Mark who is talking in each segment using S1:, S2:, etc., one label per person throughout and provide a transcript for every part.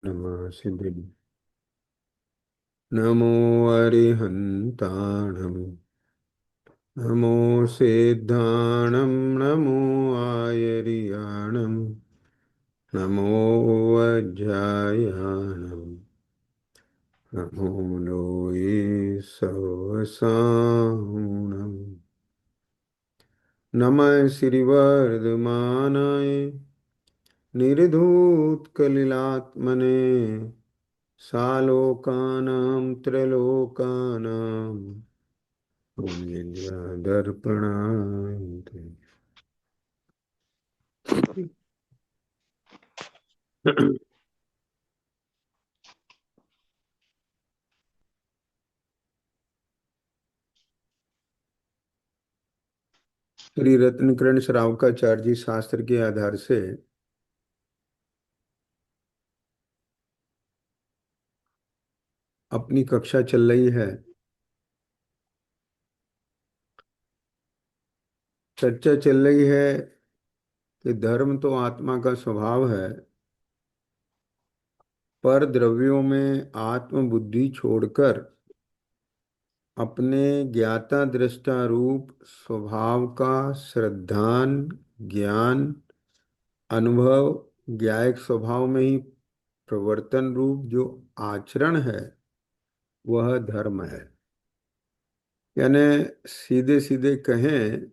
S1: नमः सिद्धि नमो अरिहन्ताणं नमो सिद्धाणं नमो आयर्याणं नमो वज्रायाणं नमो लोये सहसाहुणम् नमः श्रीवर्धमानाय निर्धूतकलिलात्मने सालोकानां त्रैलोकानां दर्पणाय। श्री रत्नकरण श्रावकाचार्य जी शास्त्र के आधार से अपनी कक्षा चल रही है। चर्चा चल रही है कि धर्म तो आत्मा का स्वभाव है, पर द्रव्यों में आत्म बुद्धि छोड़कर अपने ज्ञाता दृष्टा रूप स्वभाव का श्रद्धान ज्ञान अनुभव ज्ञायक स्वभाव में ही प्रवर्तन रूप जो आचरण है वह धर्म है। यानी सीधे सीधे कहें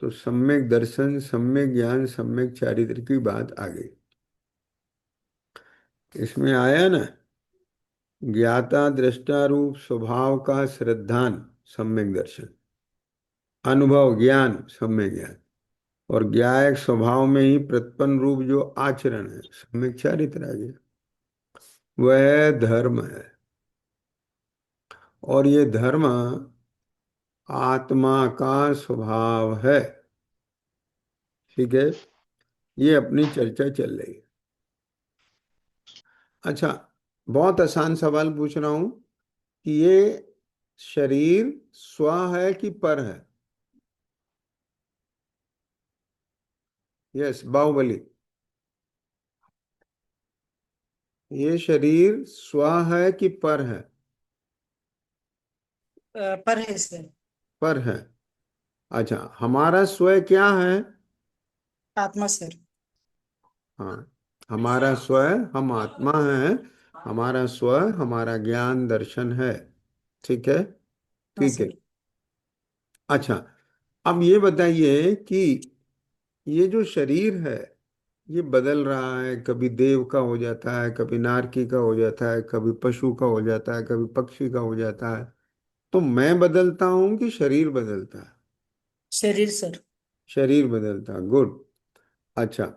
S1: तो सम्यक दर्शन सम्यक ज्ञान सम्यक चारित्र की बात आ गई। इसमें आया ना, ज्ञाता दृष्टा रूप स्वभाव का श्रद्धान सम्यक दर्शन, अनुभव ज्ञान सम्यक ज्ञान, और ज्ञायक स्वभाव में ही प्रतिपन्न रूप जो आचरण है सम्यक चारित्र आ गया, वह धर्म है। और ये धर्म आत्मा का स्वभाव है। ठीक है, ये अपनी चर्चा चल रही है। अच्छा, बहुत आसान सवाल पूछ रहा हूं कि ये शरीर स्व है कि पर है? यस, बाहुबली, ये शरीर स्व है कि पर है?
S2: पर है सर।
S1: पर है। अच्छा, हमारा स्व क्या है?
S2: आत्मा सर।
S1: हाँ, हमारा स्व, हम आत्मा है। हमारा स्व हमारा ज्ञान दर्शन है। ठीक है,
S2: हाँ
S1: ठीक है।
S2: सर।
S1: अच्छा, अब ये बताइए कि ये जो शरीर है ये बदल रहा है, कभी देव का हो जाता है, कभी नारकी का हो जाता है, कभी पशु का हो जाता है, कभी पक्षी का हो जाता है। तो मैं बदलता हूं कि शरीर बदलता है?
S2: शरीर सर।
S1: शरीर बदलता है, गुड। अच्छा,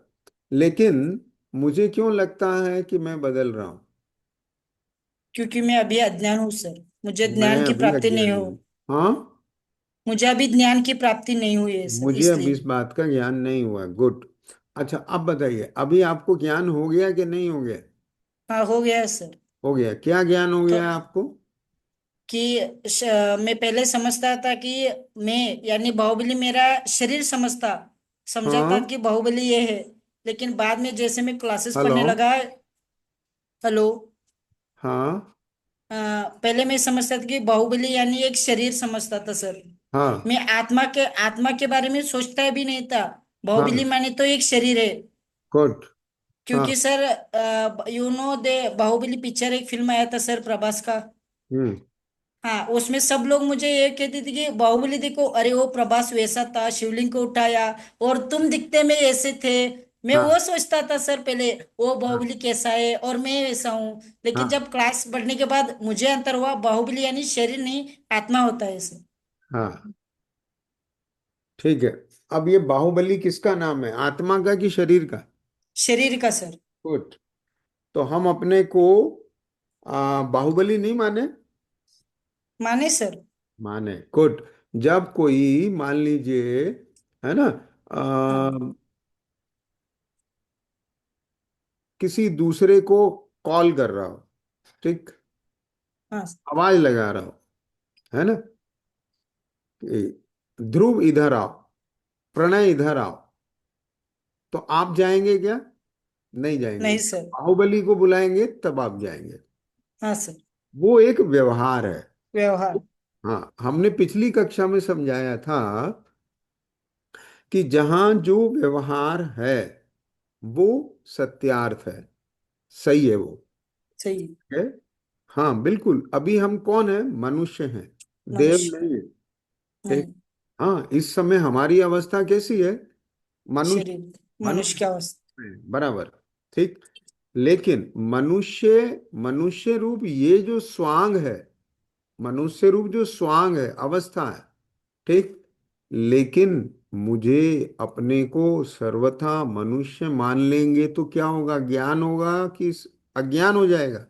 S1: लेकिन मुझे क्यों लगता है कि मैं बदल रहा हूं?
S2: क्योंकि मैं अभी अज्ञान हूँ सर। मुझे ज्ञान
S1: मैं
S2: की
S1: अभी
S2: प्राप्ति नहीं
S1: अज्ञानी
S2: हो।
S1: हूं। हाँ,
S2: मुझे अभी ज्ञान की प्राप्ति नहीं हुई है सर,
S1: मुझे अभी इस
S2: इसलिए।
S1: बात का ज्ञान नहीं हुआ, गुड। अच्छा, अब बताइए, अभी आपको ज्ञान हो गया कि नहीं हो गया?
S2: हाँ, हो गया है सर।
S1: हो गया। क्या ज्ञान हो
S2: तो
S1: गया आपको?
S2: कि मैं पहले समझता था कि मैं, यानी बाहुबली मेरा शरीर समझा था
S1: हाँ।
S2: कि बाहुबली ये है। लेकिन बाद में जैसे मैं क्लासेस
S1: हेलो।
S2: पढ़ने लगा। हेलो।
S1: हाँ।
S2: पहले मैं समझता था कि बाहुबली यानी एक शरीर समझता था सर।
S1: हाँ।
S2: मैं आत्मा के बारे में सोचता भी नहीं था। बाहुबली
S1: हाँ,
S2: माने तो एक शरीर है।
S1: गुड। हाँ।
S2: क्योंकि sir, you know they Baahubali picture एक फिल्म आया था सर, प्रभास का।
S1: हम्म।
S2: हाँ, उसमें सब लोग मुझे ये कहते थे कि बाहुबली देखो, अरे वो प्रभास वैसा था, शिवलिंग को उठाया, और तुम दिखते में ऐसे थे। मैं वो
S1: हाँ।
S2: सोचता था सर पहले, वो
S1: हाँ।
S2: बाहुबली कैसा है और मैं वैसा हूँ। लेकिन
S1: हाँ।
S2: जब क्लास बढ़ने के बाद मुझे अंतर हुआ, बाहुबली यानी शरीर नहीं, आत्मा होता है सर।
S1: हाँ, ठीक है। अब ये बाहुबली किसका नाम है, आत्मा का कि शरीर का?
S2: शरीर का सर।
S1: गुड। तो हम अपने को बाहुबली नहीं माने?
S2: माने सर।
S1: माने, गुड। जब कोई मान लीजिए, है ना,
S2: हाँ।
S1: किसी दूसरे को कॉल कर रहा हो, ठीक,
S2: हाँ।
S1: आवाज लगा रहा हो, है ना, कि ध्रुव इधर आओ, प्रणय इधर आओ, तो आप जाएंगे क्या? नहीं जाएंगे।
S2: नहीं सर।
S1: बाहुबली को बुलाएंगे तब आप जाएंगे।
S2: हाँ सर।
S1: वो एक व्यवहार है।
S2: व्यवहार।
S1: हाँ, हमने पिछली कक्षा में समझाया था कि जहां जो व्यवहार है वो सत्यार्थ है, सही है वो,
S2: सही।
S1: है। हाँ बिल्कुल, अभी हम कौन है, मनुष्य हैं, देव
S2: मनुष्य।
S1: नहीं है। ठीक।
S2: नहीं।
S1: हाँ, इस समय हमारी अवस्था कैसी है, मनुष्य,
S2: शरीर। मनुष्य
S1: मनुष्य
S2: क्या अवस्था।
S1: है, बराबर। ठीक। लेकिन मनुष्य, मनुष्य रूप ये जो स्वांग है, मनुष्य रूप जो स्वांग है, अवस्था है। ठीक। लेकिन मुझे अपने को सर्वथा मनुष्य मान लेंगे तो क्या होगा, ज्ञान होगा कि अज्ञान हो जाएगा।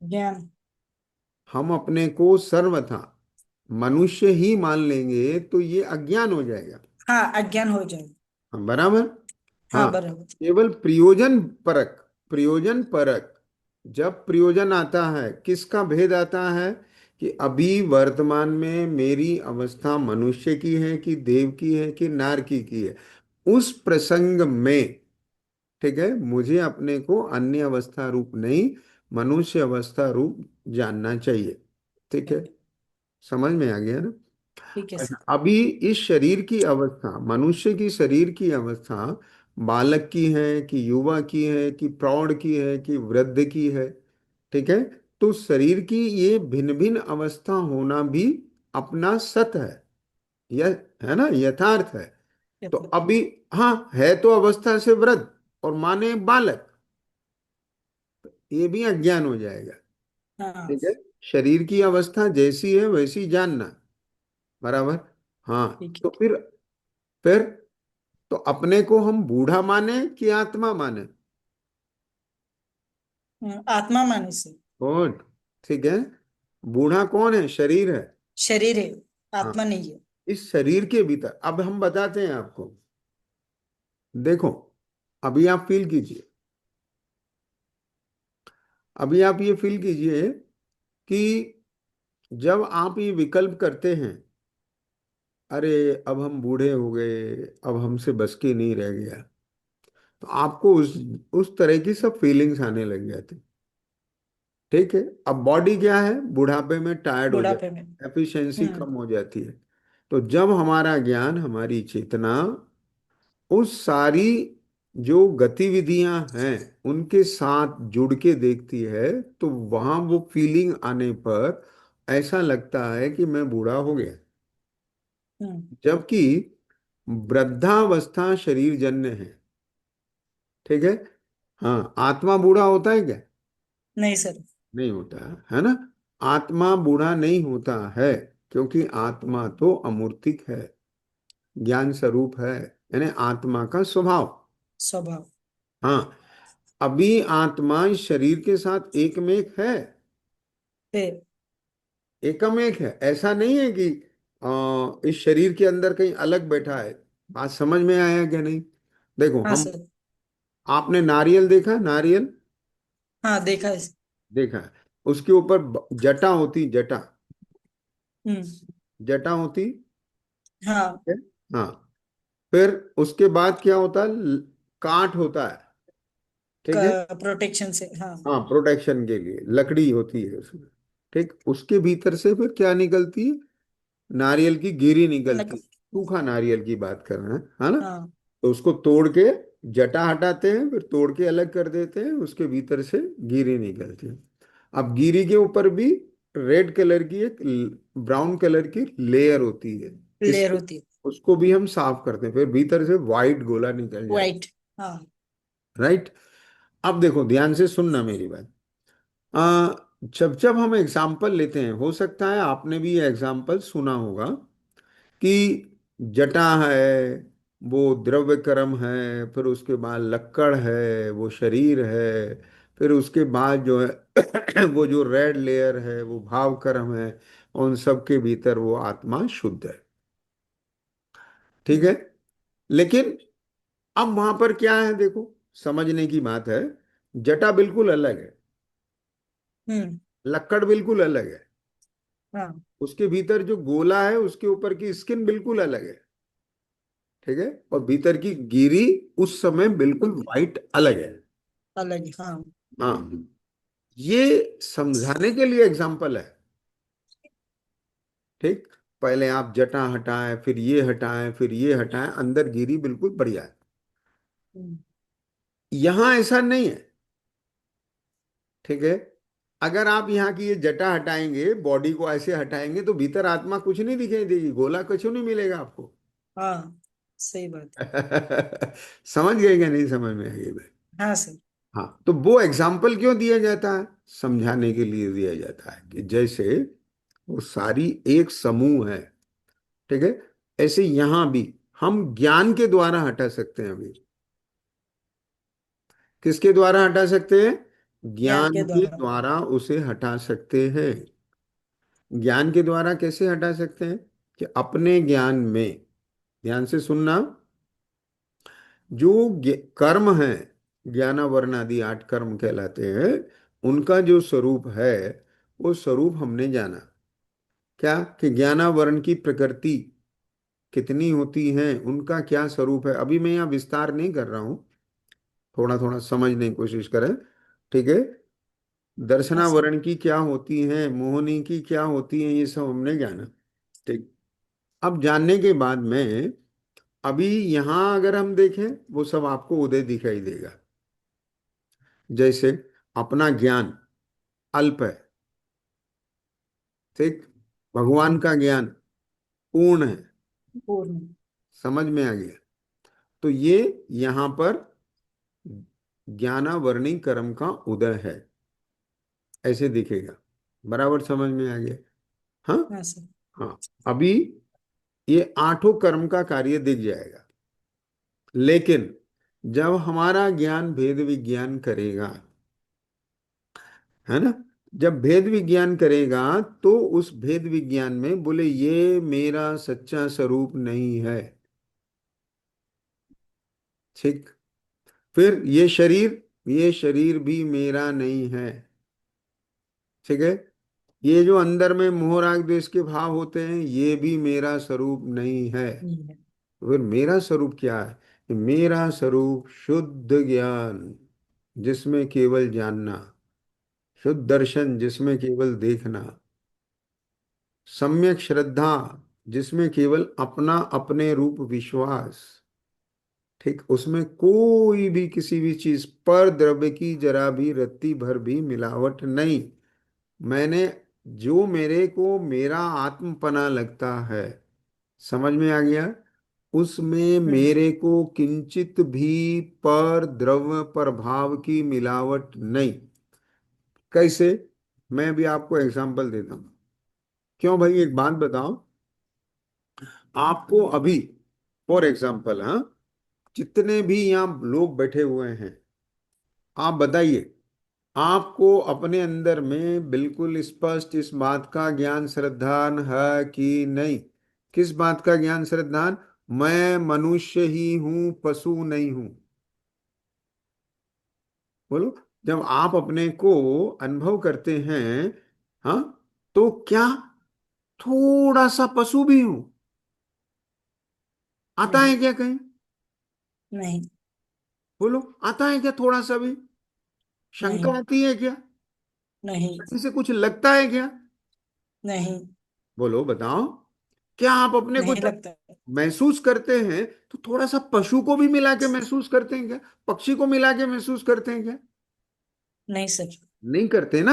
S2: ज्ञान।
S1: हम अपने को सर्वथा मनुष्य ही मान लेंगे तो ये अज्ञान हो जाएगा।
S2: हाँ, अज्ञान हो जाए।
S1: हाँ, बराबर।
S2: हाँ,
S1: हाँ,
S2: बराबर।
S1: केवल प्रयोजन परक, प्रयोजन परक। जब प्रयोजन आता है, किसका भेद आता है, कि अभी वर्तमान में मेरी अवस्था मनुष्य की है कि देव की है कि नार की है, उस प्रसंग में, ठीक है, मुझे अपने को अन्य अवस्था रूप नहीं, मनुष्य अवस्था रूप जानना चाहिए। ठीक है, समझ में आ गया ना।
S2: ठीक है
S1: अच्छा,
S2: सर।
S1: अभी इस शरीर की अवस्था, मनुष्य की शरीर की अवस्था बालक की है कि युवा की है कि प्रौढ़ की है कि वृद्ध की है। ठीक है। तो शरीर की ये भिन्न भिन्न अवस्था होना भी अपना सत है, यह है ना, यथार्थ है।
S2: ये
S1: तो
S2: तो।
S1: अभी, हाँ, है तो अवस्था से वृद्ध और माने बालक, ये भी अज्ञान हो जाएगा।
S2: हाँ।
S1: ठीक है। शरीर की अवस्था जैसी है वैसी जानना, बराबर। हाँ।
S2: ठीक
S1: तो
S2: है।
S1: फिर तो अपने को हम बूढ़ा माने कि आत्मा माने।
S2: आत्मा माने से।
S1: कौन, ठीक है, बूढ़ा कौन है, शरीर है।
S2: शरीर है।
S1: हाँ,
S2: आत्मा नहीं है।
S1: इस शरीर के भीतर अब हम बताते हैं आपको। देखो, अभी आप फील कीजिए, अभी आप ये फील कीजिए कि जब आप ये विकल्प करते हैं, अरे अब हम बूढ़े हो गए, अब हमसे बस की नहीं रह गया, तो आपको उस तरह की सब फीलिंग्स आने लग जाती। ठीक है। अब बॉडी क्या है, बुढ़ापे में टायर्ड हो
S2: बुढ़ापे में।
S1: जाती, एफिशिएंसी
S2: हम्म।
S1: कम हो जाती है। तो जब हमारा ज्ञान, हमारी चेतना उस सारी जो गतिविधियां हैं उनके साथ जुड़ के देखती है, तो वहां वो फीलिंग आने पर ऐसा लगता है कि मैं बूढ़ा हो गया।
S2: हम्म।
S1: जबकि वृद्धावस्था शरीर जन्य है। ठीक है। हाँ, आत्मा बूढ़ा होता है क्या,
S2: नहीं सर।
S1: नहीं होता है ना। आत्मा बूढ़ा नहीं होता है, क्योंकि आत्मा तो अमूर्तिक है, ज्ञान स्वरूप है, यानी आत्मा का स्वभाव।
S2: स्वभाव।
S1: हाँ, अभी आत्मा इस शरीर के साथ एक में एक है,
S2: है।
S1: एकम एक है। ऐसा नहीं है कि इस शरीर के अंदर कहीं अलग बैठा है। बात समझ में आया क्या, नहीं। देखो,
S2: हाँ
S1: हम,
S2: सर।
S1: आपने नारियल देखा, नारियल
S2: हाँ, देखा है।
S1: देखा है, उसके ऊपर जटा होती, जटा,
S2: हम्म।
S1: जटा होती
S2: हाँ।
S1: है। हाँ, फिर उसके बाद क्या होता है, काट होता है। ठीक है।
S2: प्रोटेक्शन से, हाँ।
S1: हाँ, प्रोटेक्शन के लिए लकड़ी होती है उसमें। ठीक, उसके भीतर से फिर क्या निकलती है, नारियल की गिरी निकलती है।
S2: नक।
S1: सूखा नारियल की बात कर रहे हैं, है ना।
S2: हाँ।
S1: तो उसको तोड़ के जटा हटाते हैं, फिर तोड़ के अलग कर देते हैं, उसके भीतर से गिरी निकलती है। अब गिरी के ऊपर भी रेड कलर की एक, ब्राउन कलर की लेयर होती है।
S2: लेयर
S1: इसको,
S2: होती है।
S1: उसको भी हम साफ करते हैं, फिर भीतर से वाइट गोला निकल जाता
S2: वाइट। हाँ।
S1: है। राइट। अब देखो, ध्यान से सुनना मेरी बात। आ, जब जब हम एग्जाम्पल लेते हैं, हो सकता है आपने भी ये एग्जाम्पल सुना होगा कि जटा है वो द्रव्य कर्म है, फिर उसके बाद लक्कड़ है वो शरीर है, फिर उसके बाद जो है वो जो रेड लेयर है वो भाव कर्म है, उन सब के भीतर वो आत्मा शुद्ध है। ठीक है।
S2: हम्म।
S1: लेकिन अब वहां पर क्या है, देखो, समझने की बात है। जटा बिल्कुल अलग है,
S2: हम्म।
S1: लक्कड़ बिल्कुल अलग है,
S2: हाँ।
S1: उसके भीतर जो गोला है उसके ऊपर की स्किन बिल्कुल अलग है। ठीक है, और भीतर की गिरी उस समय बिल्कुल वाइट अलग है।
S2: अलग, हाँ।
S1: हाँ, ये समझाने के लिए एग्जाम्पल है। ठीक, पहले आप जटा हटाएं, फिर ये हटाएं, फिर ये हटाएं, अंदर गिरी बिल्कुल बढ़िया है।
S2: हम्म,
S1: यहां ऐसा नहीं है। ठीक है, अगर आप यहाँ की ये जटा हटाएंगे, बॉडी को ऐसे हटाएंगे, तो भीतर आत्मा कुछ नहीं दिखाई देगी, गोला कुछ नहीं मिलेगा आपको।
S2: हाँ, सही बात है।
S1: समझ गए क्या, नहीं समझ में आएगी?
S2: हाँ सर।
S1: हाँ, तो वो एग्जाम्पल क्यों दिया जाता है? समझाने के लिए दिया जाता है कि जैसे वो सारी एक समूह है। ठीक है, ऐसे यहां भी हम ज्ञान के द्वारा हटा सकते हैं अभी। किसके द्वारा हटा सकते हैं?
S2: ज्ञान
S1: ज्ञान
S2: के
S1: के
S2: द्वारा।
S1: द्वारा उसे हटा सकते हैं। ज्ञान के द्वारा कैसे हटा सकते हैं? कि अपने ज्ञान में, ध्यान से सुनना, जो कर्म है, ज्ञानावरण आदि 8 कर्म कहलाते हैं, उनका जो स्वरूप है, वो स्वरूप हमने जाना। क्या? कि ज्ञानावरण की प्रकृति कितनी होती है, उनका क्या स्वरूप है, अभी मैं यहाँ विस्तार नहीं कर रहा हूँ। थोड़ा थोड़ा समझने की कोशिश करें। ठीक है,
S2: हाँ सर।
S1: दर्शनावरण की क्या होती है, मोहिनी की क्या होती है, ये सब हमने जाना। ठीक, अब जानने के बाद में अभी यहाँ अगर हम देखें, वो सब आपको उदय दिखाई देगा। जैसे अपना ज्ञान अल्प है। ठीक, भगवान का ज्ञान पूर्ण है।
S2: पूर्ण।
S1: समझ में आ गया? तो ये यहाँ पर ज्ञानावरणी कर्म का उदय है, ऐसे दिखेगा। बराबर समझ में आ गया? हाँ।
S2: हाँ सर।
S1: हाँ, अभी ये 8 कर्म का कार्य दिख जाएगा। लेकिन जब हमारा ज्ञान भेद विज्ञान करेगा, है ना, जब भेद विज्ञान करेगा, तो उस भेद विज्ञान में बोले ये मेरा सच्चा स्वरूप नहीं है। ठीक, फिर ये शरीर भी मेरा नहीं है। ठीक है, ये जो अंदर में मोह राग द्वेष के भाव होते हैं, ये भी मेरा स्वरूप नहीं है।
S2: नहीं है।
S1: फिर मेरा स्वरूप क्या है? कि मेरा स्वरूप शुद्ध ज्ञान, जिसमें केवल जानना, शुद्ध दर्शन, जिसमें केवल देखना, सम्यक श्रद्धा, जिसमें केवल अपना अपने रूप विश्वास। ठीक, उसमें कोई भी किसी भी चीज पर द्रव्य की जरा भी रत्ती भर भी मिलावट नहीं। मैंने, जो मेरे को मेरा आत्मपना लगता है, समझ में आ गया, उसमें
S2: हम्म।
S1: मेरे को किंचित भी पर द्रव्य प्रभाव की मिलावट नहीं। कैसे? मैं भी आपको एग्जांपल देता हूँ। क्यों भाई, एक बात बताओ, आपको अभी, फॉर एग्जांपल, हाँ, जितने भी यहाँ लोग बैठे हुए हैं, आप बताइए, आपको अपने अंदर में बिल्कुल स्पष्ट इस बात का ज्ञान श्रद्धान है कि नहीं? किस बात का ज्ञान श्रद्धान? मैं मनुष्य ही हूं, पशु नहीं हूं। बोलो, जब आप अपने को अनुभव करते हैं, हाँ, तो क्या थोड़ा सा पशु भी हूं आता
S2: नहीं।
S1: है क्या कहीं?
S2: नहीं।
S1: बोलो, आता है क्या थोड़ा सा भी? शंका
S2: नहीं।
S1: आती है क्या?
S2: नहीं।
S1: कहीं से कुछ लगता है क्या?
S2: नहीं।
S1: बोलो बताओ, क्या आप अपने को
S2: नहीं
S1: जब
S2: लगता।
S1: महसूस करते हैं, तो थोड़ा सा पशु को भी मिला के महसूस करते हैं क्या? पक्षी को मिला के महसूस करते हैं क्या?
S2: नहीं सर।
S1: नहीं करते ना।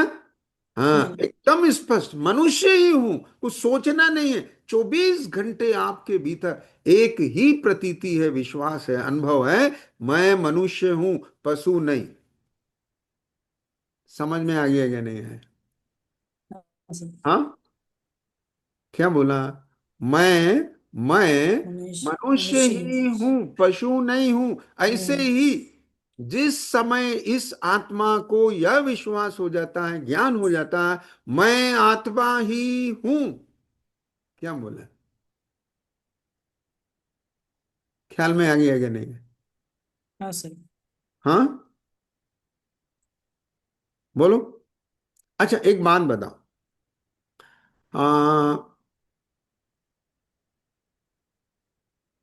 S1: हाँ,
S2: नहीं।
S1: एकदम स्पष्ट मनुष्य ही हूं, कुछ सोचना नहीं है। 24 घंटे आपके भीतर एक ही प्रतीति है, विश्वास है, अनुभव है, मैं मनुष्य हूं, पशु नहीं। समझ में आ गया क्या, नहीं है?
S2: हाँ सर।
S1: हाँ, क्या बोला? मैं
S2: मनुष्य
S1: मनुष्य
S2: मनुष्य ही।
S1: ही हूं, पशु नहीं हूं। ऐसे
S2: नहीं।
S1: ही जिस समय इस आत्मा को यह विश्वास हो जाता है, ज्ञान हो जाता है, मैं आत्मा ही हूं। क्या बोला? ख्याल में आ गया क्या, नहीं है?
S2: हाँ सर।
S1: हाँ, बोलो। अच्छा, एक बात बताओ, आ,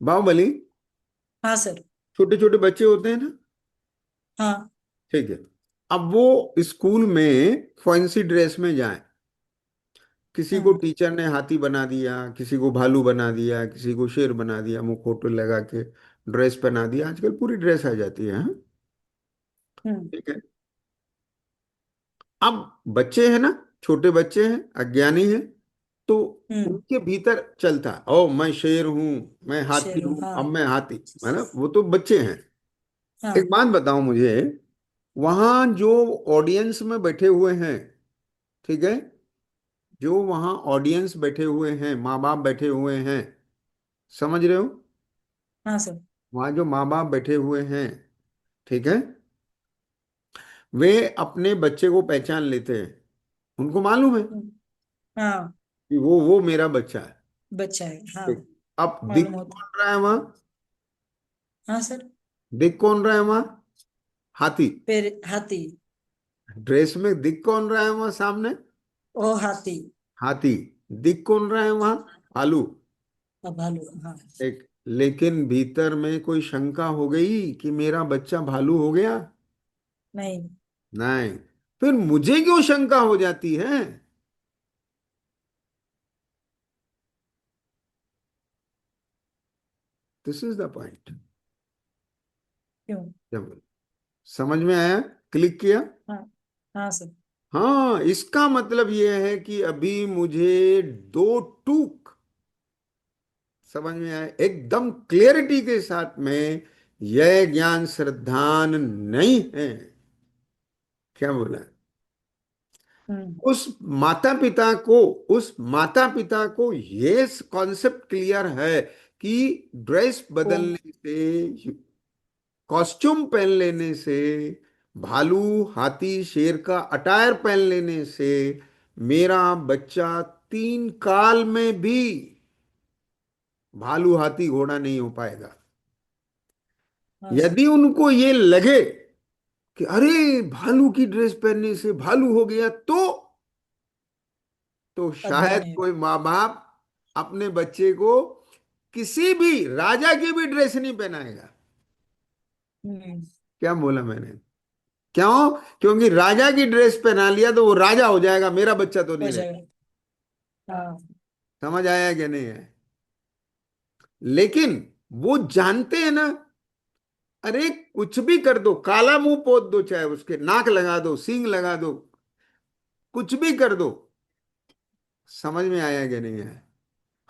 S1: बाहुबली,
S2: हाँ सर।
S1: छोटे छोटे बच्चे होते हैं ना।
S2: हाँ।
S1: ठीक है। अब वो स्कूल में फैंसी ड्रेस में जाए, किसी को
S2: हम्म।
S1: टीचर ने हाथी बना दिया, किसी को भालू बना दिया, किसी को शेर बना दिया, मुखौटे लगा के ड्रेस पहना दिया, आजकल पूरी ड्रेस आ जाती है, हाँ?
S2: हम्म।
S1: ठीक है। अब बच्चे हैं ना, छोटे बच्चे हैं, अज्ञानी हैं, तो
S2: हम्म।
S1: उनके भीतर चलता है, ओ मैं शेर हूं, मैं हाथी
S2: शेरू,
S1: हूं,
S2: हाँ।
S1: अब मैं हाथी, है ना, वो तो बच्चे हैं। एक
S2: हाँ।
S1: बात बताओ मुझे, वहां जो ऑडियंस में बैठे हुए हैं, ठीक है, जो वहां ऑडियंस बैठे हुए हैं, माँ बाप बैठे हुए हैं, समझ रहे हो?
S2: हाँ सर।
S1: वहां जो माँ बाप बैठे हुए हैं, ठीक है, वे अपने बच्चे को पहचान लेते हैं, उनको मालूम है
S2: हम्म। हाँ।
S1: कि वो मेरा बच्चा है।
S2: बच्चा है, हाँ।
S1: ठीक। अब
S2: मालूम
S1: दिख
S2: होता है।
S1: कौन रहा है वहां?
S2: हाँ सर।
S1: दिख कौन रहा है वहां? हाथी।
S2: फिर हाथी।
S1: ड्रेस में दिख कौन रहा है वहां सामने?
S2: ओ हाथी।
S1: हाथी। दिख कौन रहा है वहां? भालू।
S2: अब भालू, हाँ।
S1: एक, लेकिन भीतर में कोई शंका हो गई कि मेरा बच्चा भालू हो गया?
S2: नहीं।
S1: नहीं। फिर मुझे क्यों शंका हो जाती है? This is the point.
S2: क्यों?
S1: जब समझ में आया, क्लिक किया।
S2: हाँ। हाँ सर।
S1: हाँ, इसका मतलब यह है कि अभी मुझे दो टूक समझ में आए, एकदम क्लियरिटी के साथ में, यह ज्ञान श्रद्धान नहीं है। क्या बोला?
S2: हम्म।
S1: उस माता पिता को उस माता पिता को ये कॉन्सेप्ट क्लियर है कि ड्रेस
S2: ओ।
S1: बदलने से, कॉस्ट्यूम पहन लेने से, भालू, हाथी, शेर का अटायर पहन लेने से मेरा बच्चा 3 काल में भी भालू, हाथी, घोड़ा नहीं हो पाएगा।
S2: हाँ सर।
S1: यदि उनको ये लगे कि अरे भालू की ड्रेस पहनने से भालू हो गया, तो
S2: अज्ञान
S1: शायद
S2: है।
S1: कोई माँ बाप अपने बच्चे को किसी भी राजा की भी ड्रेस नहीं पहनाएगा।
S2: हम्म।
S1: क्या बोला मैंने? क्यों? क्योंकि राजा की ड्रेस पहना लिया तो वो राजा हो जाएगा, मेरा बच्चा तो
S2: हो
S1: नहीं रहेगा।
S2: जाएगा। हाँ।
S1: समझ आया कि नहीं है? लेकिन वो जानते हैं ना, अरे कुछ भी कर दो, काला मुंह पोत दो, चाहे उसके नाक लगा दो, सींग लगा दो, कुछ भी कर दो। समझ में आया कि नहीं है?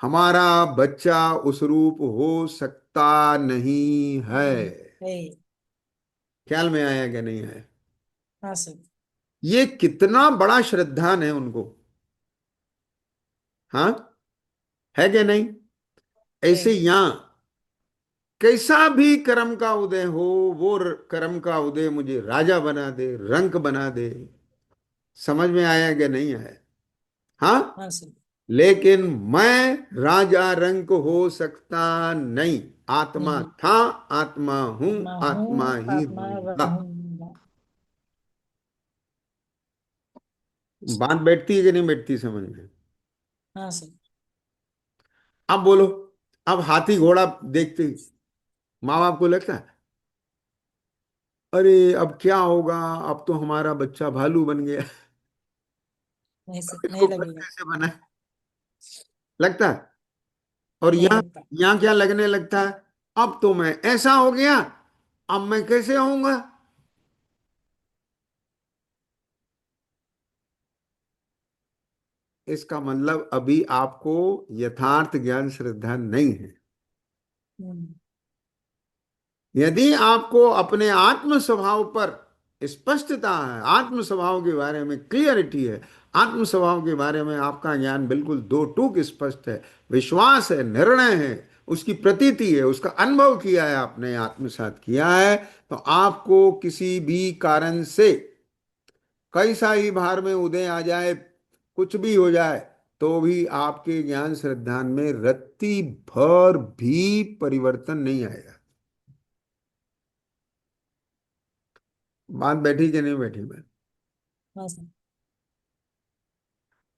S1: हमारा बच्चा उस रूप हो सकता नहीं है।
S2: नहीं है।
S1: ख्याल में आया कि नहीं है?
S2: हाँ सर।
S1: ये कितना बड़ा श्रद्धान है उनको, हाँ, है कि नहीं?
S2: है।
S1: ऐसे यहां कैसा भी कर्म का उदय हो, वो कर्म का उदय मुझे राजा बना दे, रंक बना दे। समझ में आया कि नहीं है? हाँ।
S2: हाँ सर।
S1: लेकिन मैं राजा रंक हो सकता नहीं। आत्मा
S2: नहीं।
S1: था, आत्मा हूं,
S2: आत्मा
S1: आत्मा
S2: हूँ,
S1: ही
S2: आत्मा
S1: रहूंगा।
S2: रहूंगा।
S1: बात बैठती है कि नहीं बैठती समझ में?
S2: हाँ सर।
S1: अब बोलो, अब हाथी घोड़ा देखते ही माँ बाप को लगता है अरे अब क्या होगा, अब तो हमारा बच्चा भालू बन गया,
S2: नहीं
S1: अब
S2: सर,
S1: इसको
S2: नहीं
S1: फिर
S2: लगेगा।
S1: कैसे बनाए? लगता है। और
S2: नहीं
S1: यहाँ
S2: लगता।
S1: यहाँ क्या लगने लगता है? अब तो मैं ऐसा हो गया, अब मैं कैसे होऊंगा? इसका मतलब अभी आपको यथार्थ ज्ञान श्रद्धा नहीं है।
S2: हम्म।
S1: यदि आपको अपने आत्म स्वभाव पर स्पष्टता है, आत्म स्वभाव के बारे में क्लियरिटी है, आत्म स्वभाव के बारे में आपका ज्ञान बिल्कुल दो टूक स्पष्ट है, विश्वास है, निर्णय है, उसकी प्रतीति है, उसका अनुभव किया है, आपने आत्मसात किया है, तो आपको किसी भी कारण से कैसा ही भार में उदय आ जाए, कुछ भी हो जाए, तो भी आपके ज्ञान श्रद्धान में रत्ती भर भी परिवर्तन नहीं आएगा। बात बैठी कि नहीं बैठी मैं?
S2: हाँ सर।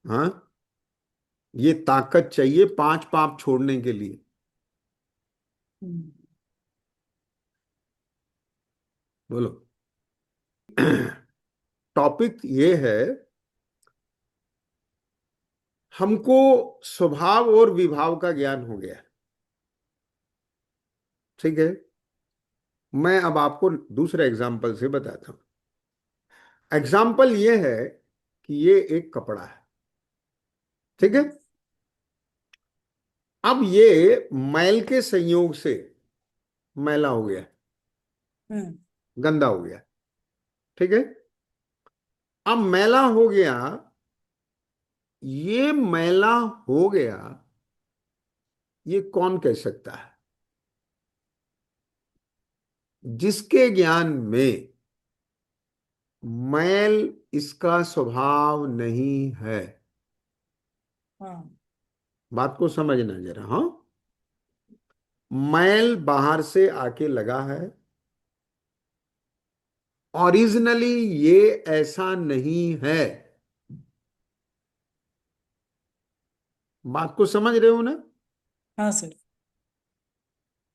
S1: हाँ। ये ताकत चाहिए 5 पाप छोड़ने के लिए।
S2: हम्म।
S1: बोलो। टॉपिक ये है, हमको स्वभाव और विभाव का ज्ञान हो गया। ठीक है। मैं अब आपको दूसरे एग्जाम्पल से बताता हूं। एग्जाम्पल ये है कि ये एक कपड़ा है। ठीक है।
S2: हम्म।
S1: अब ये मैल के संयोग से मैला हो गया,
S2: हम्म।
S1: गंदा हो गया। ठीक है। अब मैला हो गया, ये मैला हो गया, ये कौन कह सकता है? जिसके ज्ञान में मैल इसका स्वभाव नहीं है।
S2: हाँ।
S1: बात को समझना जरा। हाँ, मैल बाहर से आके लगा है, ओरिजिनली ये ऐसा नहीं है। बात को समझ रहे हो ना?
S2: हाँ सर।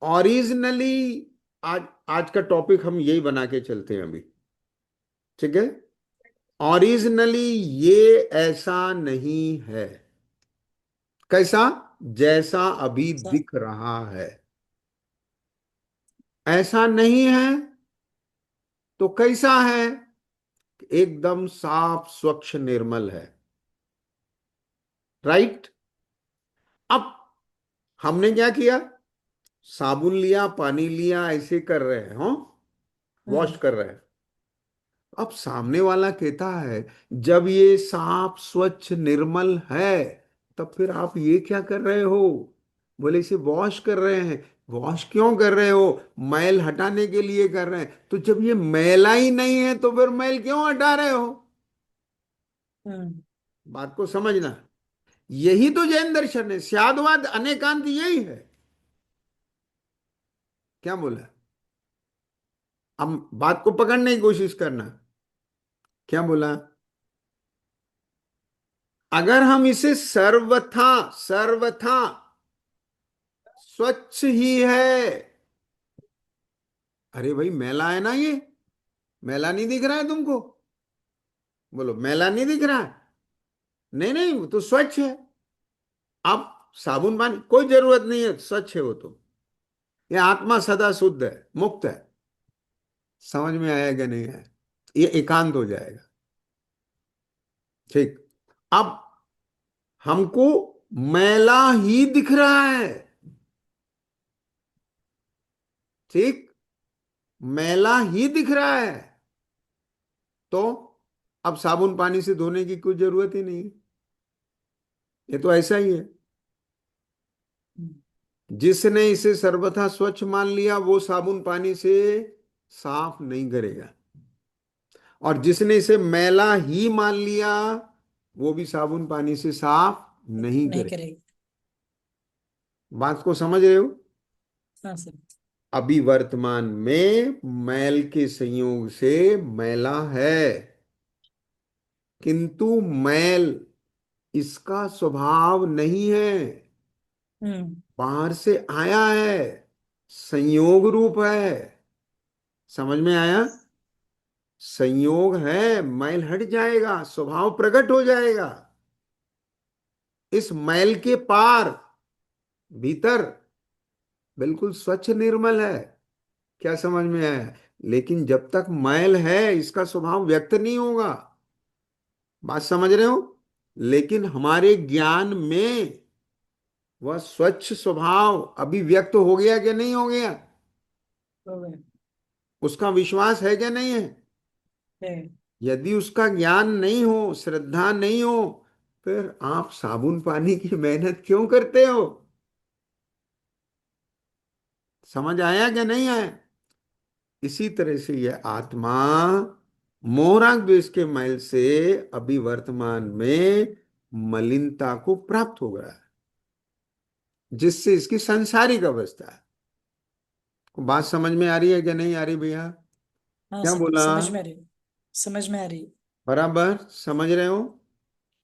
S1: ओरिजिनली, आज आज का टॉपिक हम यही बना के चलते हैं अभी। ठीक है। ओरिजिनली ये ऐसा नहीं है। कैसा? जैसा अभी
S2: सर।
S1: दिख रहा है ऐसा नहीं है। तो कैसा है? एकदम साफ स्वच्छ निर्मल है। राइट। अब हमने क्या किया? साबुन लिया, पानी लिया, ऐसे कर रहे हैं, हाँ, वॉश
S2: हम्म।
S1: कर रहे हैं। अब सामने वाला कहता है, जब ये साफ स्वच्छ निर्मल है, तब फिर आप ये क्या कर रहे हो? बोले इसे वॉश कर रहे हैं। वॉश क्यों कर रहे हो? मैल हटाने के लिए कर रहे हैं। तो जब ये मैला ही नहीं है तो फिर मैल क्यों हटा रहे हो?
S2: हम्म।
S1: बात को समझना। यही तो जैन दर्शन है, स्यादवाद अनेकांत यही है। क्या बोला? हम बात को पकड़ने की कोशिश करना। क्या बोला? अगर हम इसे सर्वथा सर्वथा स्वच्छ ही है। अरे भाई, मैला है ना ये? मैला नहीं दिख रहा है तुमको? बोलो, मैला नहीं दिख रहा है? नहीं नहीं, वो तो स्वच्छ है। अब साबुन पानी कोई जरूरत नहीं है, स्वच्छ है वो तो। ये आत्मा सदा शुद्ध है, मुक्त है। समझ में आया कि नहीं है? ये एकांत हो जाएगा। ठीक। अब हमको मैला ही दिख रहा है। ठीक। मैला ही दिख रहा है। तो अब साबुन पानी से धोने की कोई जरूरत ही नहीं है। ये तो ऐसा ही है।
S2: हम्म।
S1: जिसने इसे सर्वथा स्वच्छ मान लिया वो साबुन पानी से साफ नहीं करेगा, और जिसने इसे मैला ही मान लिया वो भी साबुन पानी से साफ नहीं
S2: नहीं
S1: करे।
S2: करेगी।
S1: बात को समझ रहे हो?
S2: हाँ सर।
S1: अभी वर्तमान में मैल के संयोग से मैला है, किंतु मैल इसका स्वभाव नहीं है।
S2: हम्म।
S1: बाहर से आया है, संयोग रूप है। समझ में आया? संयोग है, मैल हट जाएगा, स्वभाव प्रकट हो जाएगा। इस मैल के पार, भीतर बिल्कुल स्वच्छ निर्मल है। क्या समझ में आया? लेकिन जब तक मैल है इसका स्वभाव व्यक्त नहीं होगा। बात समझ रहे हो? लेकिन हमारे ज्ञान में वह स्वच्छ स्वभाव अभी व्यक्त हो गया कि नहीं हो गया?
S2: हो गए।
S1: उसका विश्वास है कि नहीं है?
S2: है।
S1: यदि उसका ज्ञान नहीं हो, श्रद्धा नहीं हो, फिर आप साबुन पानी की मेहनत क्यों करते हो? समझ आया कि नहीं आया? इसी तरह से यह आत्मा मोहराग द्वेष के मैल से अभी वर्तमान में मलिनता को प्राप्त हो गया है, जिससे इसकी सांसारिक अवस्था है। बात समझ में आ रही है कि नहीं आ रही भैया?
S2: हाँ
S1: क्या
S2: सर,
S1: बोला?
S2: समझ में आ रही। समझ में आ रही।
S1: बराबर समझ रहे हो?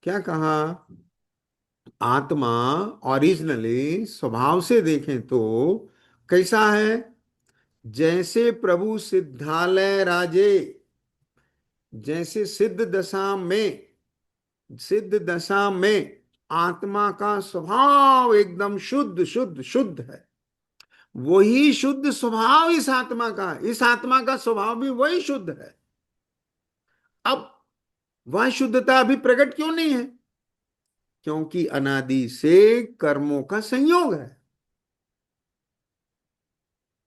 S1: क्या कहा? आत्मा ओरिजिनली स्वभाव से देखें तो कैसा है? जैसे प्रभु सिद्धालय राजे, जैसे सिद्ध दशा में आत्मा का स्वभाव एकदम शुद्ध शुद्ध शुद्ध है, वही शुद्ध स्वभाव इस आत्मा का है, इस आत्मा का स्वभाव भी वही शुद्ध है। अब वह शुद्धता अभी प्रकट क्यों नहीं है? क्योंकि अनादि से कर्मों का संयोग है।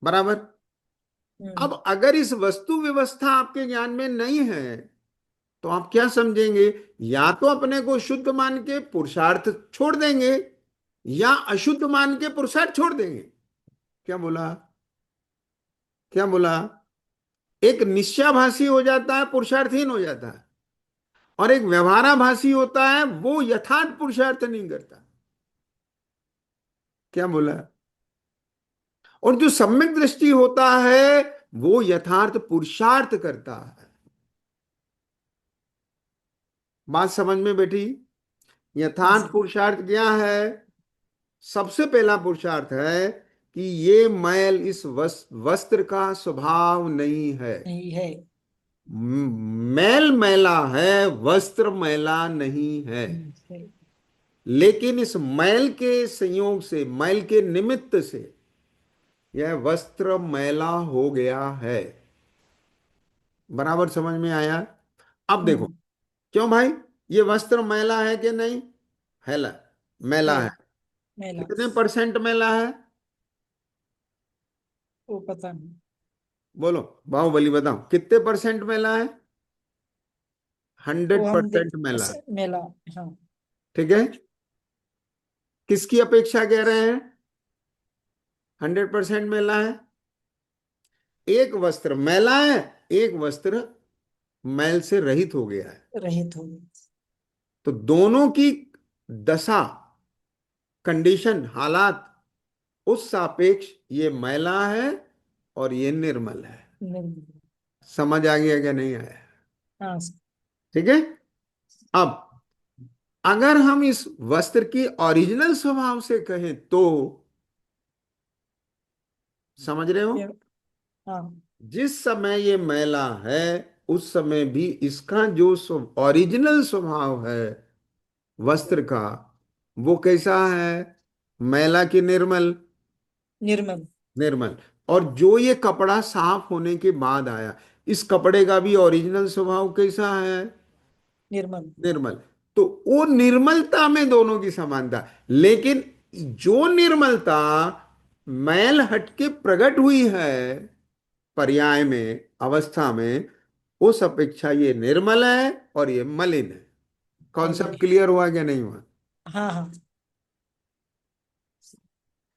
S1: बराबर।
S2: हम्म
S1: अब अगर इस वस्तु व्यवस्था आपके ज्ञान में नहीं है, तो आप क्या समझेंगे? या तो अपने को शुद्ध मान के पुरुषार्थ छोड़ देंगे, या अशुद्ध मान के पुरुषार्थ छोड़ देंगे। क्या बोला? क्या बोला? एक निश्चयाभासी हो जाता है, पुरुषार्थहीन हो जाता है, और एक व्यवहाराभासी होता है, वो यथार्थ पुरुषार्थ नहीं करता। क्या बोला? और जो सम्यक दृष्टि होता है, वो यथार्थ पुरुषार्थ करता है। बात समझ में बैठी?
S2: हाँ
S1: यथार्थ
S2: सर।
S1: पुरुषार्थ क्या है? सबसे पहला पुरुषार्थ है कि ये मैल इस वस्त्र का स्वभाव नहीं है।
S2: यही है।
S1: मैल मैला है, वस्त्र मैला नहीं है।
S2: है।
S1: लेकिन इस मैल के संयोग से, मैल के निमित्त से यह वस्त्र मैला हो गया है। बराबर समझ में आया? अब देखो,
S2: हम्म
S1: क्यों भाई? ये वस्त्र मैला है कि नहीं? हैला मैला
S2: है।
S1: है।
S2: मेला।
S1: कितने परसेंट मैला है?
S2: वो पता नहीं।
S1: बोलो, बाहुबली बताओ, कितने परसेंट मैला है?
S2: वो
S1: हंड्रेड
S2: हम देख
S1: परसेंट मैला है।
S2: मेला। हाँ।
S1: ठीक है। किसकी अपेक्षा कह रहे हैं? 100% मैला है। एक वस्त्र मैला है, एक वस्त्र मैल से रहित हो गया है।
S2: रहित हो गई।
S1: तो दोनों की दशा, कंडीशन, हालात, उस सापेक्ष ये मैला है और ये निर्मल है।
S2: निर्मल।
S1: समझ आ गया क्या नहीं आया?
S2: हाँ सर।
S1: ठीक है। अब अगर हम इस वस्त्र की ओरिजिनल स्वभाव से कहें तो, समझ रहे हो?
S2: ये- हाँ।
S1: जिस समय ये मैला है, उस समय भी इसका जो ओरिजिनल स्वभाव है वस्त्र का, वो कैसा है? मैला कि निर्मल?
S2: निर्मल।
S1: निर्मल। और जो ये कपड़ा साफ होने के बाद आया, इस कपड़े का भी ओरिजिनल स्वभाव कैसा है?
S2: निर्मल।
S1: निर्मल। तो वो निर्मलता में दोनों की समानता। लेकिन जो निर्मलता मैल हटके प्रकट हुई है पर्याय में, अवस्था में, उस अपेक्षा ये निर्मल है और ये मलिन है।
S2: मलिन
S1: कॉन्सेप्ट
S2: है।
S1: क्लियर हुआ क्या नहीं हुआ?
S2: हाँ हाँ।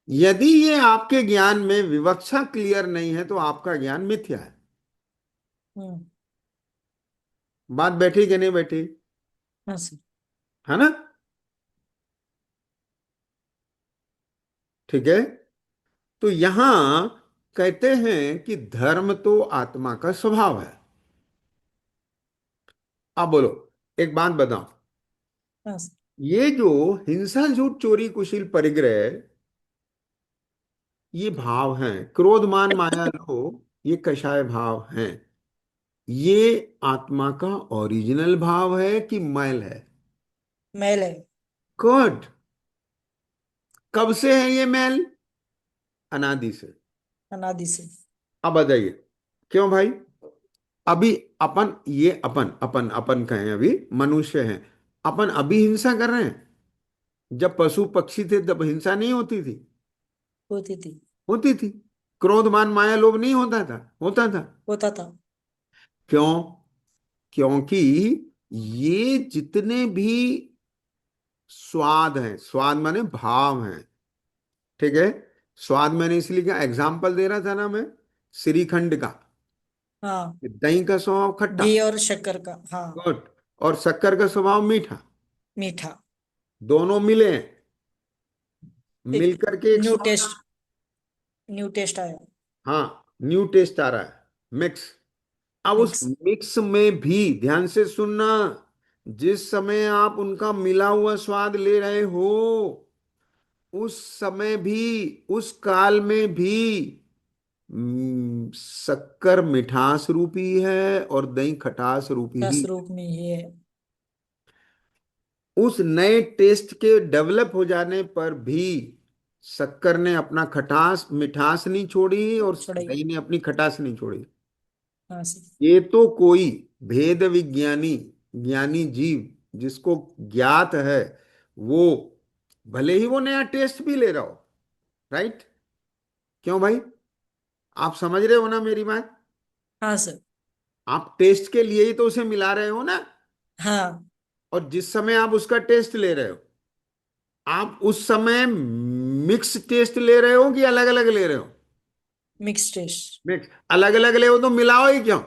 S1: यदि ये आपके ज्ञान में विवक्षा क्लियर नहीं है, तो आपका ज्ञान मिथ्या है।
S2: हम्म
S1: बात बैठी कि नहीं बैठी?
S2: हाँ सर।
S1: है ना? ठीक है। तो यहां कहते हैं कि धर्म तो आत्मा का स्वभाव है। अब बोलो, एक बात बताओ,
S2: हाँ सर।
S1: ये जो हिंसा झूठ चोरी कुशील परिग्रह, ये भाव हैं, क्रोध मान माया लोभ, ये कषाय भाव हैं। ये आत्मा का ओरिजिनल भाव है कि मैल है?
S2: मैल है।
S1: गुड। कब से है ये मैल? अनादि से।
S2: अनादि से।
S1: अब बताइए, क्यों भाई? अभी अपन, ये अपन अपन अपन कहें, अभी मनुष्य हैं, अपन अभी हिंसा कर रहे हैं। जब पशु पक्षी थे तब हिंसा नहीं होती थी?
S2: होती थी।
S1: होती थी। क्रोध मान माया लोभ नहीं होता था? होता था।
S2: होता था।
S1: क्यों? क्योंकि ये जितने भी स्वाद हैं, स्वाद माने भाव हैं, ठीक है। स्वाद मैंने इसलिए क्या एग्जाम्पल दे रहा था ना मैं, श्रीखंड का।
S2: हाँ।
S1: दही का स्वभाव खट्टा,
S2: घी और शक्कर का। हाँ।
S1: गुड, और शक्कर का स्वभाव मीठा।
S2: मीठा।
S1: दोनों मिले हैं,
S2: एक
S1: मिलकर के एक
S2: न्यू
S1: स्वाद आ-
S2: टेस्ट। न्यू टेस्ट आया।
S1: हाँ, न्यू टेस्ट आ रहा है, मिक्स। अब उस
S2: मिक्स।
S1: मिक्स में भी ध्यान से सुनना, जिस समय आप उनका मिला हुआ स्वाद ले रहे हो, उस समय भी, उस काल में भी शक्कर मिठास रूपी है और दही खटास रूपी
S2: रस
S1: ही।
S2: रूप में ये है।
S1: उस नए टेस्ट के डेवलप हो जाने पर भी शक्कर ने अपना खटास मिठास नहीं छोड़ी और
S2: छोड़ाई।
S1: दही ने अपनी खटास नहीं छोड़ी।
S2: हाँ सर।
S1: ये तो कोई भेद विज्ञानी, ज्ञानी जीव जिसको ज्ञात है, वो भले ही वो नया टेस्ट भी ले रहा हो, राइट? क्यों भाई? आप समझ रहे हो ना मेरी बात?
S2: हाँ सर।
S1: आप टेस्ट के लिए ही तो उसे मिला रहे हो ना।
S2: हाँ।
S1: और जिस समय आप उसका टेस्ट ले रहे हो, आप उस समय मिक्स टेस्ट ले रहे हो कि अलग अलग ले रहे हो?
S2: Mix taste.
S1: मिक्स। अलग अलग ले हो तो मिलाओ ही क्यों?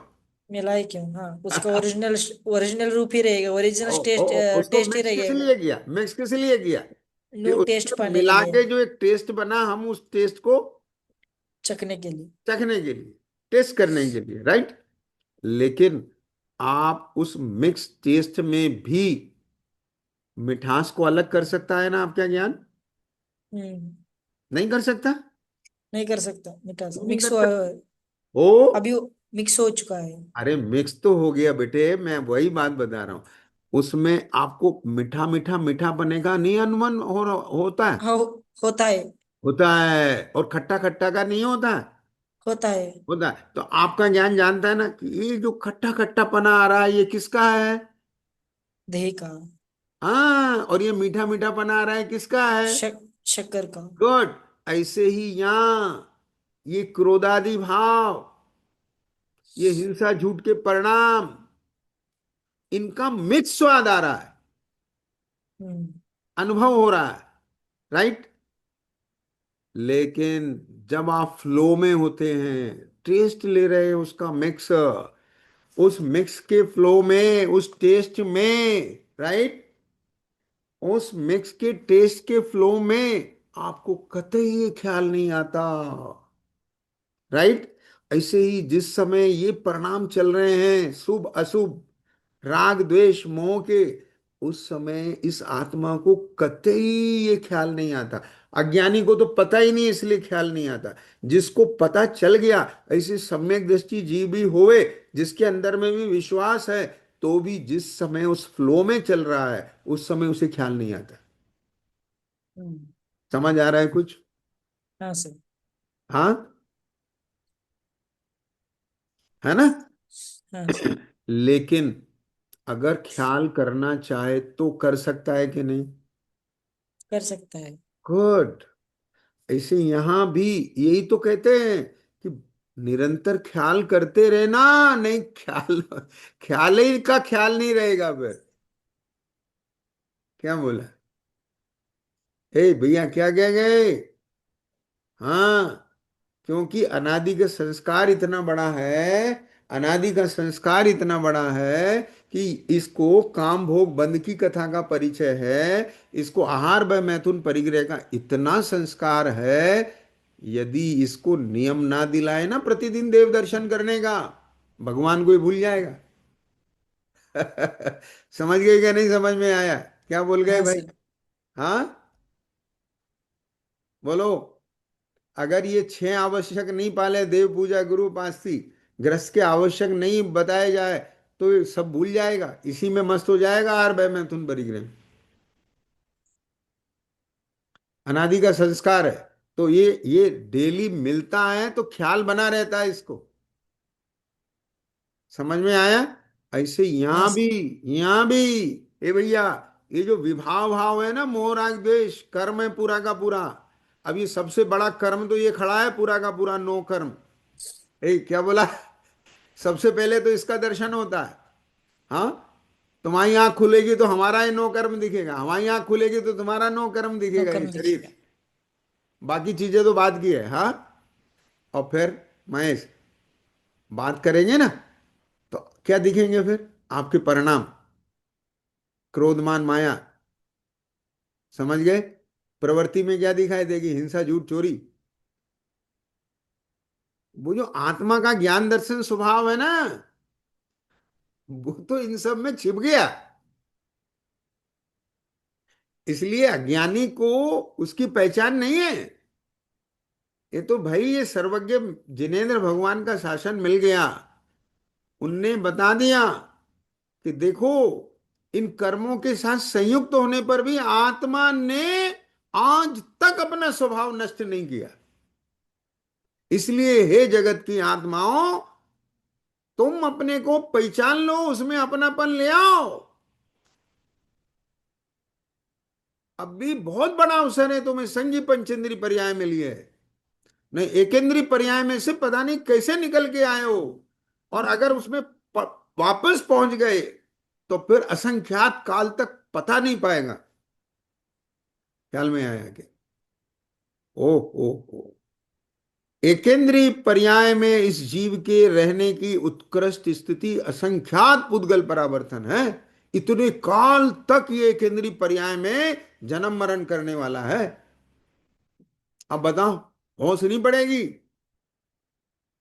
S2: मिलाई क्यों? हाँ, उसका ओरिजिनल ओरिजिनल रूप ही रहेगा, ओरिजिनल टेस्ट।
S1: उसको
S2: टेस्ट ही
S1: मिक्स किस
S2: रहेगा।
S1: लिए किया? मिक्स किस लिए किया? कि
S2: न्यू टेस्ट
S1: उसमें
S2: पाने के
S1: मिला
S2: लिए।
S1: के जो एक टेस्ट बना, हम उस टेस्ट को
S2: चखने के लिए।
S1: चखने के लिए, टेस्ट करने के लिए, राइट? लेकिन आप उस मिक्स टेस्ट में भी मिठास को अलग कर सकता है ना आपका ज्ञान?
S2: हम्म।
S1: नहीं कर सकता?
S2: नहीं कर सकता, मिठास
S1: क्यों नहीं
S2: मिक्स
S1: कर
S2: हुआ
S1: सकता?
S2: है।
S1: ओ,
S2: अभी वो मिक्स हो चुका है।
S1: अरे मिक्स तो हो गया बेटे, मैं वही बात बता रहा हूं। उसमें आपको मीठा मीठा मीठा बनेगा नहीं अनुमान होता है?
S2: हाँ, होता है।
S1: होता है। और खट्टा खट्टा का नहीं होता है?
S2: होता है।
S1: होता है। तो आपका ज्ञान जानता है ना कि ये जो खट्टा खट्टा पना आ रहा है ये किसका है?
S2: दही का।
S1: हाँ, और ये मीठा मीठा पना आ रहा है किसका है?
S2: शक्कर का।
S1: गुड। ऐसे ही यहाँ ये क्रोधादि भाव, ये हिंसा झूठ के परिणाम, इनका मिक्स स्वाद आ रहा है,
S2: हम्म।
S1: अनुभव हो रहा है, राइट? लेकिन जब आप फ्लो में होते हैं, टेस्ट ले रहे हैं उसका मिक्स, उस मिक्स के फ्लो में, उस टेस्ट में, राइट, उस मिक्स के टेस्ट के फ्लो में आपको कतई ये ख्याल नहीं आता, राइट? ऐसे ही जिस समय ये परिणाम चल रहे हैं शुभ अशुभ, राग द्वेष मोह के, उस समय इस आत्मा को कतई ये ख्याल नहीं आता। अज्ञानी को तो पता ही नहीं, इसलिए ख्याल नहीं आता। जिसको पता चल गया, ऐसे सम्यक दृष्टि जीव भी होवे, जिसके अंदर में भी विश्वास है, तो भी जिस समय उस फ्लो में चल रहा है उस समय उसे ख्याल नहीं आता।
S2: हम्म।
S1: समझ आ रहा है कुछ?
S2: हाँ सर।
S1: हाँ, है ना?
S2: हाँ सर।
S1: लेकिन अगर ख्याल करना चाहे तो कर सकता है कि नहीं?
S2: कर सकता है।
S1: गुड। ऐसे यहां भी यही तो कहते हैं कि निरंतर ख्याल करते रहना। नहीं ख्याल, ख्याल ही का ख्याल नहीं रहेगा फिर। क्या बोला? हे भैया क्या कह गए? हाँ, क्योंकि अनादि का संस्कार इतना बड़ा है, अनादि का संस्कार इतना बड़ा है कि इसको काम भोग बंध की कथा का परिचय है, इसको आहार व मैथुन परिग्रह का इतना संस्कार है। यदि इसको नियम ना दिलाए ना प्रतिदिन देव दर्शन करने का, भगवान को ही भूल जाएगा। समझ गए क्या? नहीं समझ में आया? क्या बोल गए
S2: हाँ
S1: भाई?
S2: सर।
S1: हाँ, बोलो। अगर ये छह आवश्यक नहीं पाले, देव पूजा गुरु उपासती, गृहस्थ के आवश्यक नहीं बताए जाए, तो ये सब भूल जाएगा, इसी में मस्त हो जाएगा आर भय मैथुन परिग्रह। अनादि का संस्कार है, तो ये डेली मिलता है तो ख्याल बना रहता है इसको। समझ में आया? ऐसे
S2: हाँ
S1: यहां भी,
S2: सर।
S1: यहां भी, ए भैया, ये जो विभाव भाव है ना, मोह राग द्वेष, कर्म है पूरा का पूरा। अब ये सबसे बड़ा कर्म तो ये खड़ा है पूरा का पूरा, नो कर्म। ए क्या बोला? सबसे पहले तो इसका दर्शन होता है। हाँ, तुम्हारी आंख खुलेगी तो हमारा ही नो कर्म दिखेगा, हमारी आंख खुलेगी तो तुम्हारा नो कर्म
S2: नो
S1: दिखेगा, ये
S2: कर्म
S1: शरीर।
S2: दिखेगा।
S1: बाकी चीजें तो बात की है। हाँ, और फिर महेश, बात करेंगे ना, तो क्या दिखेंगे फिर आपके परिणाम? क्रोधमान माया, समझ गए? प्रवृत्ति में क्या दिखाई देगी? हिंसा झूठ चोरी। वो जो आत्मा का ज्ञान दर्शन स्वभाव है ना, वो तो इन सब में छिप गया। इसलिए अज्ञानी को उसकी पहचान नहीं है। ये तो भाई ये सर्वज्ञ जिनेंद्र भगवान का शासन मिल गया। उनने बता दिया कि देखो, इन कर्मों के साथ संयुक्त होने पर भी आत्मा ने आज तक अपना स्वभाव नष्ट नहीं किया। इसलिए हे जगत की आत्माओं, तुम अपने को पहचान लो, उसमें अपनापन ले आओ। अब भी बहुत बड़ा अवसर है तुम्हें संगी पंचेंद्री पर्याय में लिए है। नहीं, एकेंद्री पर्याय में से पता नहीं कैसे निकल के आए हो। और अगर उसमें वापस पहुंच गए तो फिर असंख्यात काल तक पता नहीं पाएगा। ख्याल में आया कि ओ ओ एकेंद्रीय पर्याय में इस जीव के रहने की उत्कृष्ट स्थिति असंख्यात पुद्गल परावर्तन है। इतने काल तक ये एकेंद्रीय पर्याय में जन्म मरण करने वाला है। अब बताओ, होश नहीं पड़ेगी।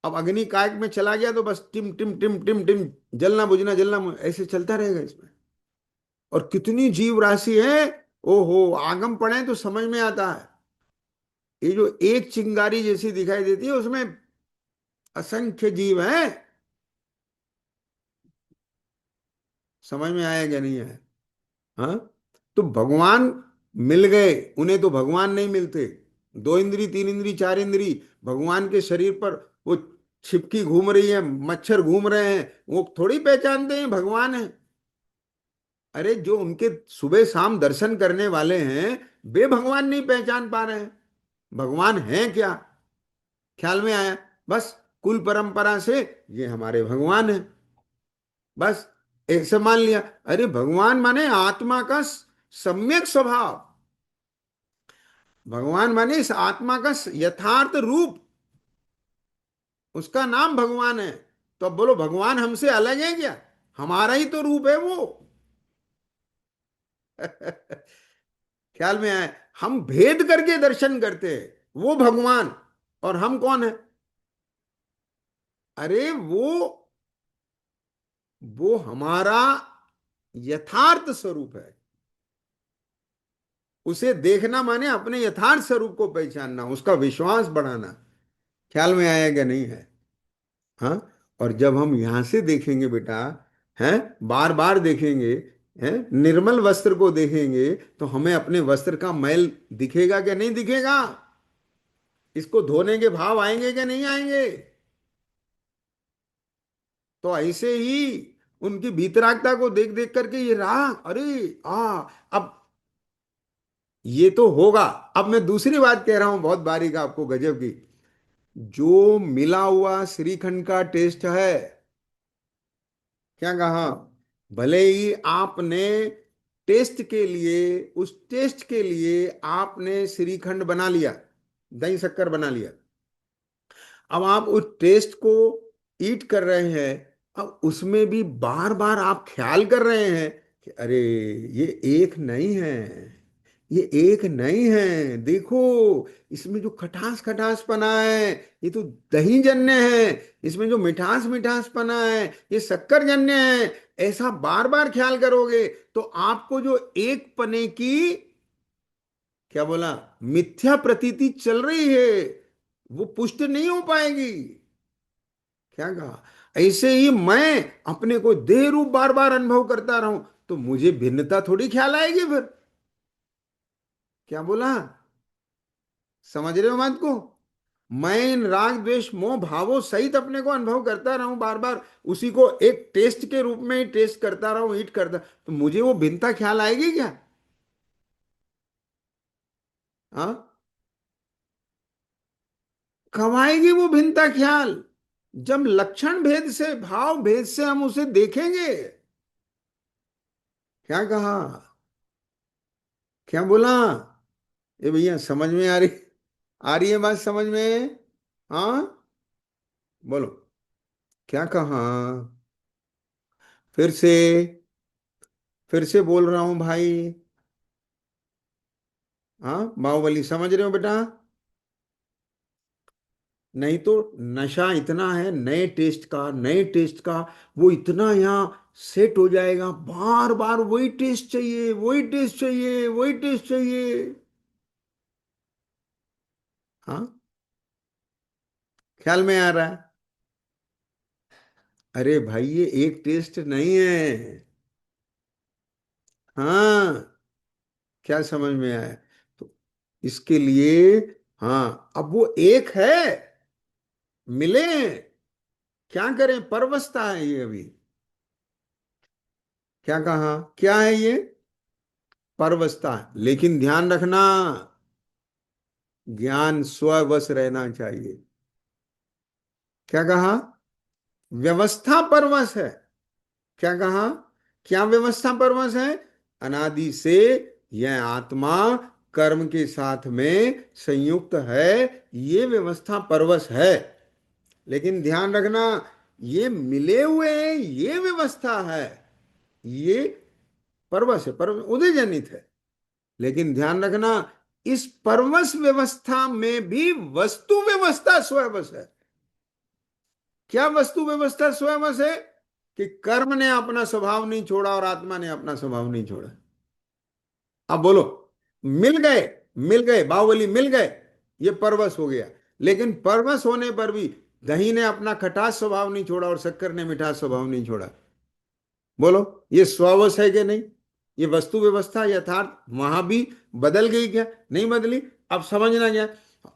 S1: अब अग्नि कायक में चला गया तो बस टिम टिम टिम टिम टिम, जलना बुझना ऐसे चलता रहेगा इसमें। और कितनी जीव राशि है, ओहो, आगम पढ़े तो समझ में आता है। ये जो एक चिंगारी जैसी दिखाई देती है उसमें असंख्य जीव हैं। समझ में आया क्या नहीं है? हाँ। तो भगवान मिल गए, उन्हें तो भगवान नहीं मिलते। दो इंद्री, तीन इंद्री, चार इंद्री, भगवान के शरीर पर वो छिपकी घूम रही है, मच्छर घूम रहे हैं, वो थोड़ी पहचानते हैं भगवान है। अरे जो उनके सुबह शाम दर्शन करने वाले हैं, वे भगवान नहीं पहचान पा रहे हैं। भगवान है क्या? ख्याल में आया? बस कुल परंपरा से ये हमारे भगवान है, बस ऐसे मान लिया। अरे भगवान माने आत्मा का सम्यक स्वभाव। भगवान माने इस आत्मा का यथार्थ रूप, उसका नाम भगवान है। तो अब बोलो, भगवान हमसे अलग है क्या? हमारा ही तो रूप है वो। ख्याल में आए? हम भेद करके दर्शन करते हैं, वो भगवान और हम कौन है? अरे वो हमारा यथार्थ स्वरूप है। उसे देखना माने अपने यथार्थ स्वरूप को पहचानना, उसका विश्वास बढ़ाना। ख्याल में आया क्या नहीं है? हाँ। और जब हम यहां से देखेंगे बेटा, हैं, बार बार देखेंगे, हैं, निर्मल वस्त्र को देखेंगे, तो हमें अपने वस्त्र का मैल दिखेगा क्या नहीं दिखेगा? इसको धोने के भाव आएंगे क्या नहीं आएंगे? तो ऐसे ही उनकी भीतरागता को देख देख करके ये रहा, अरे अब ये तो होगा। अब मैं दूसरी बात कह रहा हूं, बहुत बारीक, आपको गजब की। जो मिला हुआ श्रीखंड का टेस्ट है, क्या कहा? भले ही आपने टेस्ट के लिए, उस टेस्ट के लिए आपने श्रीखंड बना लिया, दही शक्कर बना लिया। अब आप उस टेस्ट को ईट कर रहे हैं। अब उसमें भी बार बार आप ख्याल कर रहे हैं कि अरे ये एक नहीं है, ये एक नहीं है, देखो इसमें जो खटास खटास पना है, ये तो दही जन्य है। इसमें जो मिठास मिठास पना है, ये शक्कर जन्य है। ऐसा बार बार ख्याल करोगे तो आपको जो एक पने की, क्या बोला, मिथ्या प्रतीति चल रही है, वो पुष्ट नहीं हो पाएगी। क्या कहा? ऐसे ही मैं अपने को देह रूप बार बार अनुभव करता रहूं तो मुझे भिन्नता थोड़ी ख्याल आएगी फिर। क्या बोला? समझ रहे हो बात को? मैं इन राग द्वेष मोह भावों सहित अपने को अनुभव करता रहूं बार बार, उसी को एक टेस्ट के रूप में ही टेस्ट करता रहूं, ईट करता, तो मुझे वो भिन्नता ख्याल आएगी क्या? हाँ। कब आएगी वो भिन्नता ख्याल? जब लक्षण भेद से, भाव भेद से हम उसे देखेंगे। क्या कहा? क्या बोला? ये भैया समझ में आ रही है बात समझ में? हाँ, बोलो। क्या कहा? फिर से, फिर से बोल रहा हूं भाई। हाँ, बाहुबली समझ रहे हो बेटा? नहीं तो नशा इतना है नए टेस्ट का, नए टेस्ट का, वो इतना यहाँ सेट हो जाएगा, बार बार वही टेस्ट चाहिए, वही टेस्ट चाहिए, वही टेस्ट चाहिए। हाँ। ख्याल में आ रहा है? अरे भाई ये एक टेस्ट नहीं है। हाँ, क्या समझ में आया? तो इसके लिए, हाँ, अब वो एक है, मिले हैं, क्या करें, परवशता है ये अभी। क्या कहा? क्या है ये? परवशता है। लेकिन ध्यान रखना, ज्ञान स्ववश रहना चाहिए। क्या कहा? व्यवस्था परवश है। क्या कहा? क्या व्यवस्था परवश है? अनादि से यह आत्मा कर्म के साथ में संयुक्त है, ये व्यवस्था परवश है। लेकिन ध्यान रखना, ये मिले हुए हैं, ये व्यवस्था है, ये परवश है, परवश उदय जनित है। लेकिन ध्यान रखना, इस परवश व्यवस्था में भी वस्तु व्यवस्था स्वयं है। क्या वस्तु व्यवस्था स्वयं है? कि कर्म ने अपना स्वभाव नहीं छोड़ा और आत्मा ने अपना स्वभाव नहीं छोड़ा। अब बोलो, मिल गए, मिल गए, बाहुबली मिल गए, ये परवश हो गया। लेकिन परवश होने पर भी दही ने अपना खटास स्वभाव नहीं छोड़ा और शक्कर ने मिठास स्वभाव नहीं छोड़ा। बोलो, ये स्ववश है कि नहीं? ये वस्तु व्यवस्था यथार्थ वहां भी बदल गई क्या? नहीं बदली। अब समझना क्या?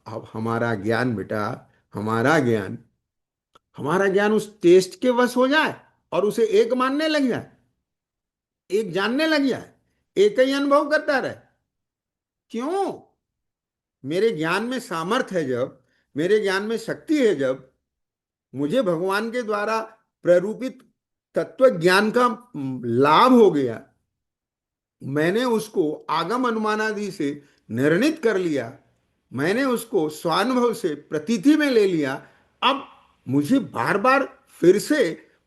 S1: अब हमारा ज्ञान बेटा, हमारा ज्ञान, हमारा ज्ञान उस टेस्ट के वश हो जाए और उसे एक मानने लग जाए, एक जानने लग जाए, एक ही अनुभव करता रहे। क्यों? मेरे ज्ञान में सामर्थ्य है जब, मेरे ज्ञान में शक्ति है जब, मुझे भगवान के द्वारा प्ररूपित तत्व ज्ञान का लाभ हो गया, मैंने उसको आगम अनुमानादि से निर्णित कर लिया, मैंने उसको स्वानुभव से प्रतीति में ले लिया। अब मुझे बार बार फिर से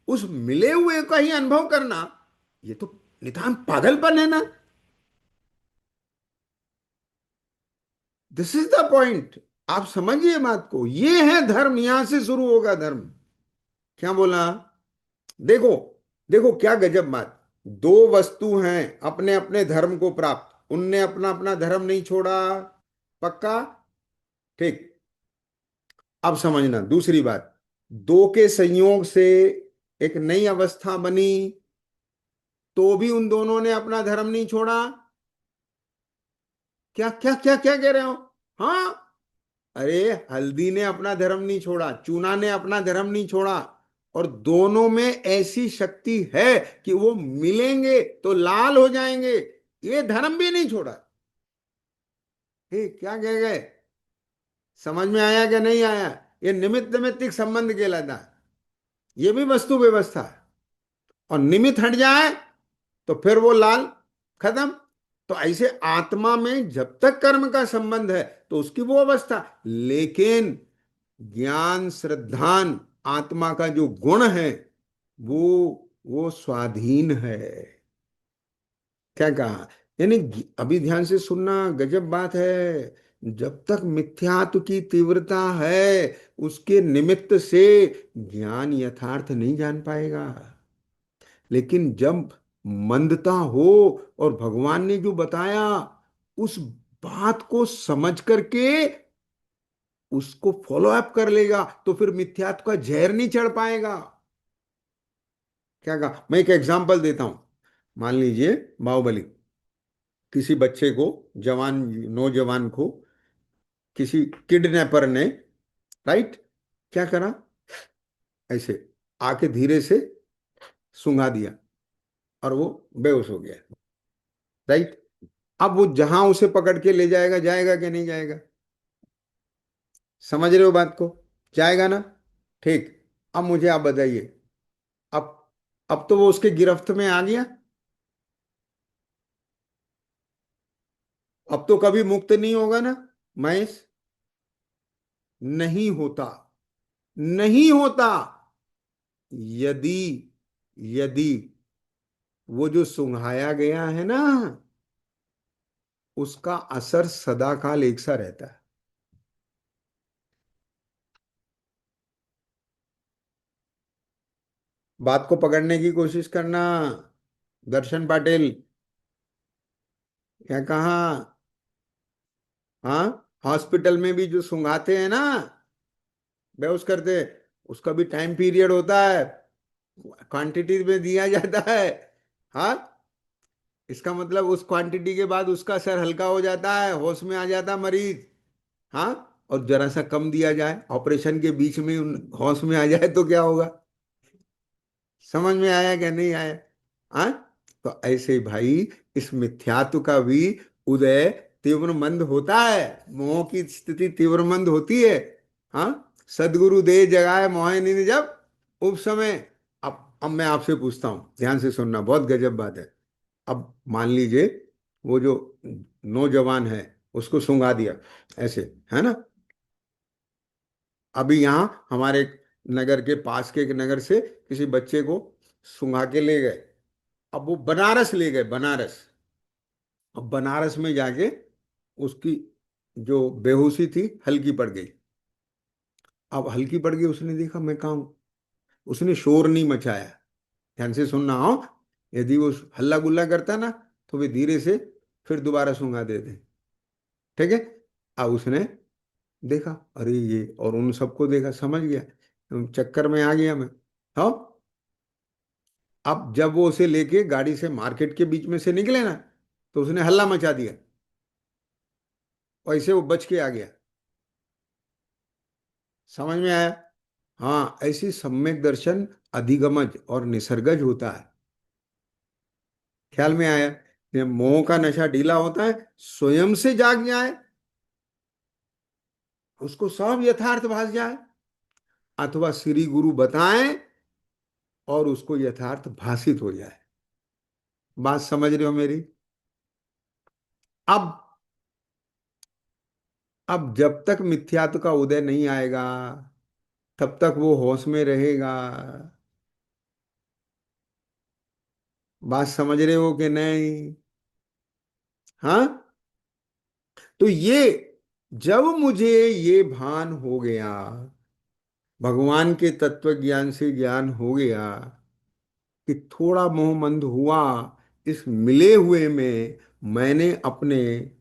S1: उस मिले हुए का ही अनुभव करना, ये तो नितान पागलपन है ना। This is the point. आप समझिए बात को, ये है धर्म, यहां से शुरू होगा धर्म। क्या बोला? देखो, देखो क्या गजब बात। दो वस्तु हैं अपने अपने धर्म को प्राप्त, उनने अपना अपना धर्म नहीं छोड़ा। पक्का? ठीक। अब समझना दूसरी बात, दो के संयोग से एक नई अवस्था बनी, तो भी उन दोनों ने अपना धर्म नहीं छोड़ा। क्या क्या क्या क्या कह रहे हो? हाँ, अरे हल्दी ने अपना धर्म नहीं छोड़ा, चूना ने अपना धर्म नहीं छोड़ा, और दोनों में ऐसी शक्ति है कि वो मिलेंगे तो लाल हो जाएंगे, ये धर्म भी नहीं छोड़ा। हे, क्या कह गए? समझ में आया क्या नहीं आया? ये निमित्त निमित्तिक संबंध कहलाता है, ये भी वस्तु व्यवस्था है। और निमित्त हट जाए तो फिर वो लाल, खत्म। तो ऐसे आत्मा में जब तक कर्म का संबंध है तो उसकी वो अवस्था, लेकिन ज्ञान श्रद्धान आत्मा का जो गुण है, वो स्वाधीन है। क्या कहा? यानी अभी ध्यान से सुनना, गजब बात है। जब तक मिथ्यात्व की तीव्रता है, उसके निमित्त से ज्ञान यथार्थ नहीं जान पाएगा। लेकिन जब मंदता हो और भगवान ने जो बताया उस बात को समझ करके उसको फॉलो अप कर लेगा, तो फिर मिथ्यात्व का जहर नहीं चढ़ पाएगा। क्या कहा? मैं एक एग्जांपल देता हूं। मान लीजिए बाहुबली, किसी बच्चे को, जवान नौजवान को किसी किडनैपर ने, राइट, क्या करा, ऐसे आके धीरे से सूंघा दिया और वो बेहोश हो गया, राइट। अब वो जहां उसे पकड़ के ले जाएगा, जाएगा कि नहीं जाएगा? समझ रहे हो बात को? जाएगा ना? ठीक। अब मुझे आप बताइए, अब अब तो वो उसके गिरफ्त में आ गया, अब तो कभी मुक्त नहीं होगा ना महेश? नहीं होता, नहीं होता। यदि, यदि वो जो सुंघाया गया है ना, उसका असर सदा काल एक सा रहता है। बात को पकड़ने की कोशिश करना, दर्शन पाटिल। क्या कहा? हाँ, हॉस्पिटल में भी जो सुंघाते हैं ना, बेहोश करते हैं, उसका भी टाइम पीरियड होता है, क्वांटिटी में दिया जाता है। हाँ, इसका मतलब उस क्वांटिटी के बाद उसका सर हल्का हो जाता है, होश में आ जाता मरीज। हाँ, और जरा सा कम दिया जाए ऑपरेशन के बीच में, होश में आ जाए तो क्या होगा? समझ में आया क्या नहीं आया? हाँ, तो ऐसे ही भाई इस मिथ्यात्व का भी उदय तीव्र मंद होता है, मोह की स्थिति तीव्र मंद होती है। हाँ, सदगुरु दे जगाए मोहे निधि जब उप समय। अब मैं आपसे पूछता हूं, ध्यान से सुनना, बहुत गजब बात है। अब मान लीजिए वो जो नौजवान है, उसको सुंघा दिया ऐसे, है ना? अभी यहाँ हमारे नगर के पास के एक नगर से किसी बच्चे को सुंघा के ले गए। अब वो बनारस ले गए, बनारस। अब बनारस में जाके उसकी जो बेहोशी थी हल्की पड़ गई। अब हल्की पड़ गई, उसने देखा मैं कहाँ हूं। उसने शोर नहीं मचाया। ध्यान से सुनना हो, यदि वो हल्ला गुल्ला करता ना, तो वे धीरे से फिर दोबारा सुंघा देते। ठीक है। अब उसने देखा, अरे ये, और उन सबको देखा, समझ गया, चक्कर में आ गया मैं। हाँ, अब जब वो उसे लेके गाड़ी से मार्केट के बीच में से निकले ना, तो उसने हल्ला मचा दिया, और ऐसे वो बच के आ गया। समझ में आया? हाँ, ऐसी सम्यक दर्शन अधिगमज और निसर्गज होता है। ख्याल में आया? जब मोह का नशा ढीला होता है, स्वयं से जाग जाए, उसको सब यथार्थ भास जाए, अथवा श्री गुरु बताएं और उसको यथार्थ भासित हो जाए। बात समझ रहे हो मेरी? अब अब जब तक मिथ्यात्व का उदय नहीं आएगा, तब तक वो होश में रहेगा। बात समझ रहे हो कि नहीं? हाँ, तो ये, जब मुझे ये भान हो गया, भगवान के तत्व ज्ञान से ज्ञान हो गया कि थोड़ा मोहमंद हुआ, इस मिले हुए में मैंने अपने,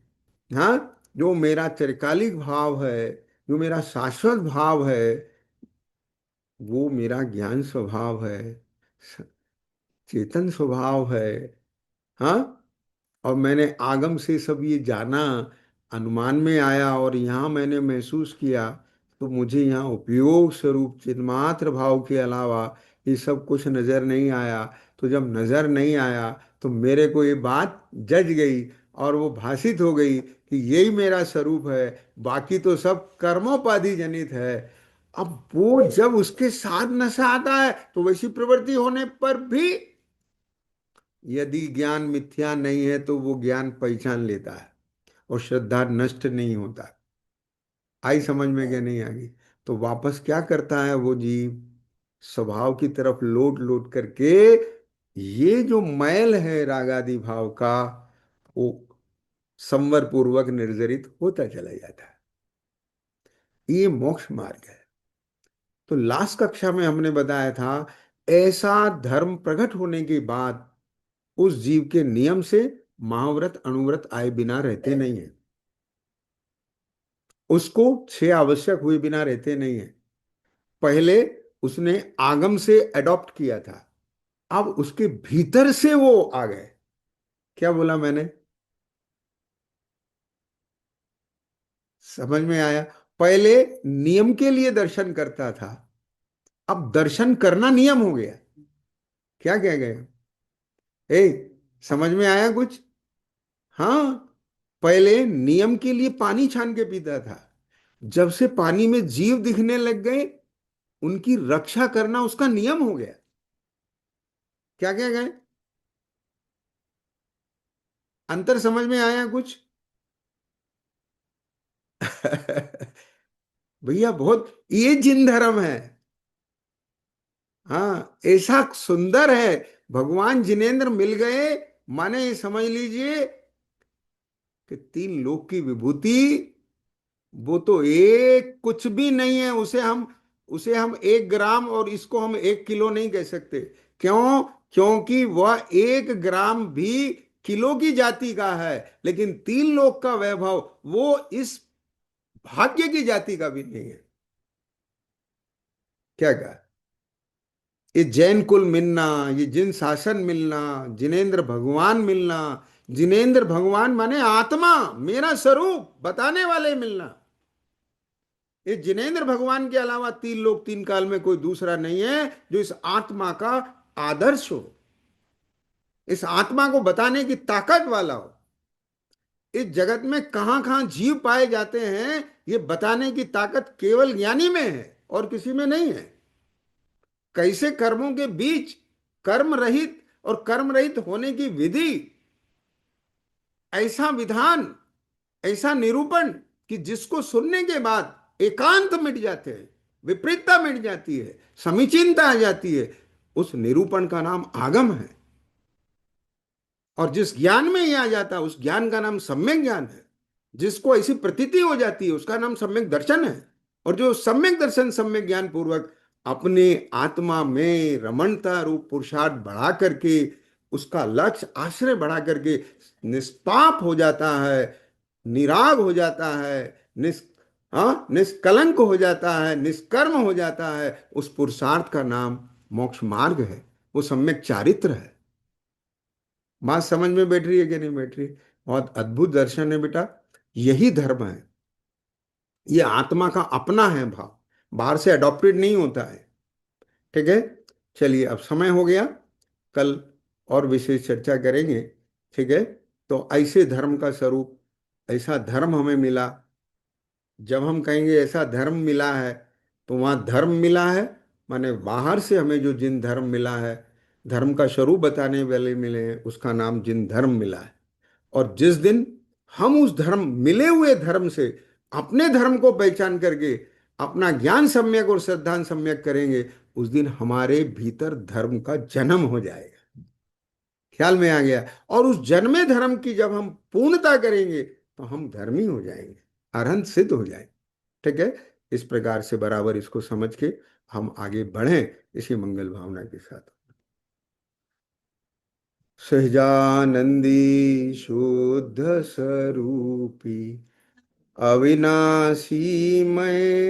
S1: हाँ, जो मेरा त्रिकालिक भाव है, जो मेरा शाश्वत भाव है, वो मेरा ज्ञान स्वभाव है, स- चेतन स्वभाव है। हाँ, और मैंने आगम से सब ये जाना, अनुमान में आया, और यहाँ मैंने महसूस किया, तो मुझे यहाँ उपयोग स्वरूप चिन्मात्र भाव के अलावा ये सब कुछ नजर नहीं आया। तो जब नजर नहीं आया, तो मेरे को ये बात जज गई, और वो भाषित हो गई कि यही मेरा स्वरूप है, बाकी तो सब कर्मोपाधि जनित है। अब वो जब उसके साथ नशा आता है, तो वैसी प्रवृत्ति होने पर भी यदि ज्ञान मिथ्या नहीं है, तो वो ज्ञान पहचान लेता है, और श्रद्धा नष्ट नहीं होता। आई समझ में क्या नहीं आ गई? तो वापस क्या करता है वो जीव? स्वभाव की तरफ लौट लौट करके ये जो मैल है रागादि भाव का, वो संवर पूर्वक निर्जरित होता चला जाता है। ये मोक्ष मार्ग है। तो लास्ट कक्षा में हमने बताया था, ऐसा धर्म प्रकट होने के बाद उस जीव के नियम से महाव्रत अनुव्रत आए बिना रहते नहीं है। उसको छह आवश्यक हुए बिना रहते नहीं है। पहले उसने आगम से अडॉप्ट किया था, अब उसके भीतर से वो आ गए। क्या बोला मैंने? समझ में आया? पहले नियम के लिए दर्शन करता था, अब दर्शन करना नियम हो गया। क्या कह गए? ए, समझ में आया कुछ? हाँ, पहले नियम के लिए पानी छान के पीता था, जब से पानी में जीव दिखने लग गए, उनकी रक्षा करना उसका नियम हो गया। क्या कह गए? अंतर समझ में आया कुछ? भैया, बहुत ये जिन धर्म है। हाँ, ऐसा सुंदर है। भगवान जिनेंद्र मिल गए, माने ये समझ लीजिए कि तीन लोक की विभूति, वो तो एक कुछ भी नहीं है। उसे हम 1 ग्राम, और इसको हम 1 किलो नहीं कह सकते। क्यों? क्योंकि वह 1 ग्राम भी किलो की जाति का है, लेकिन 3 लोक का वैभव वो इस भाग्य की जाति का भी नहीं है। क्या कहा? ये जैन कुल मिलना, ये जिन शासन मिलना, जिनेन्द्र भगवान मिलना। जिनेन्द्र भगवान माने आत्मा, मेरा स्वरूप बताने वाले मिलना। ये जिनेन्द्र भगवान के अलावा तीन लोग तीन काल में कोई दूसरा नहीं है जो इस आत्मा का आदर्श हो, इस आत्मा को बताने की ताकत वाला हो। इस जगत में कहां कहां जीव पाए जाते हैं, ये बताने की ताकत केवल ज्ञानी में है और किसी में नहीं है। कैसे कर्मों के बीच कर्म रहित और कर्म रहित होने की विधि, ऐसा विधान, ऐसा निरूपण कि जिसको सुनने के बाद एकांत मिट जाते हैं, विपरीतता मिट जाती है, समीचीनता आ जाती है, उस निरूपण का नाम आगम है। और जिस ज्ञान में ये आ जाता है उस ज्ञान का नाम सम्यक ज्ञान है। जिसको ऐसी प्रतीति हो जाती है उसका नाम सम्यक दर्शन है। और जो सम्यक दर्शन सम्यक ज्ञान पूर्वक अपने आत्मा में रमणता रूप पुरुषार्थ बढ़ा करके, उसका लक्ष्य आश्रय बढ़ा करके निष्पाप हो जाता है, निराग हो जाता है, निष्कलंक हो जाता है, निष्कर्म हो जाता है, उस पुरुषार्थ का नाम मोक्ष मार्ग है। वो सम्यक चारित्र है। बात समझ में बैठ रही है कि नहीं बैठ रही? बहुत अद्भुत दर्शन है बेटा। यही धर्म है। ये आत्मा का अपना है भाव, बाहर से अडॉप्टेड नहीं होता है। ठीक है। चलिए, अब समय हो गया, कल और विशेष चर्चा करेंगे। ठीक है। तो ऐसे धर्म का स्वरूप, ऐसा धर्म हमें मिला। जब हम कहेंगे ऐसा धर्म मिला है, तो वहाँ धर्म मिला है माने बाहर से हमें जो जिन धर्म मिला है, धर्म का स्वरूप बताने वाले मिले हैं, उसका नाम जिन धर्म मिला है। और जिस दिन हम उस धर्म, मिले हुए धर्म से अपने धर्म को पहचान करके अपना ज्ञान सम्यक और श्रद्धान सम्यक करेंगे, उस दिन हमारे भीतर धर्म का जन्म हो जाएगा। ख्याल में आ गया? और उस जन्मे धर्म की जब हम पूर्णता करेंगे तो हम धर्मी हो जाएंगे, अरहंत सिद्ध हो जाएंगे। ठीक है। इस प्रकार से बराबर इसको समझ के हम आगे बढ़ें इसी मंगल भावना के साथ। सहजानंदी शुद्ध स्वरूपी अविनाशी मैं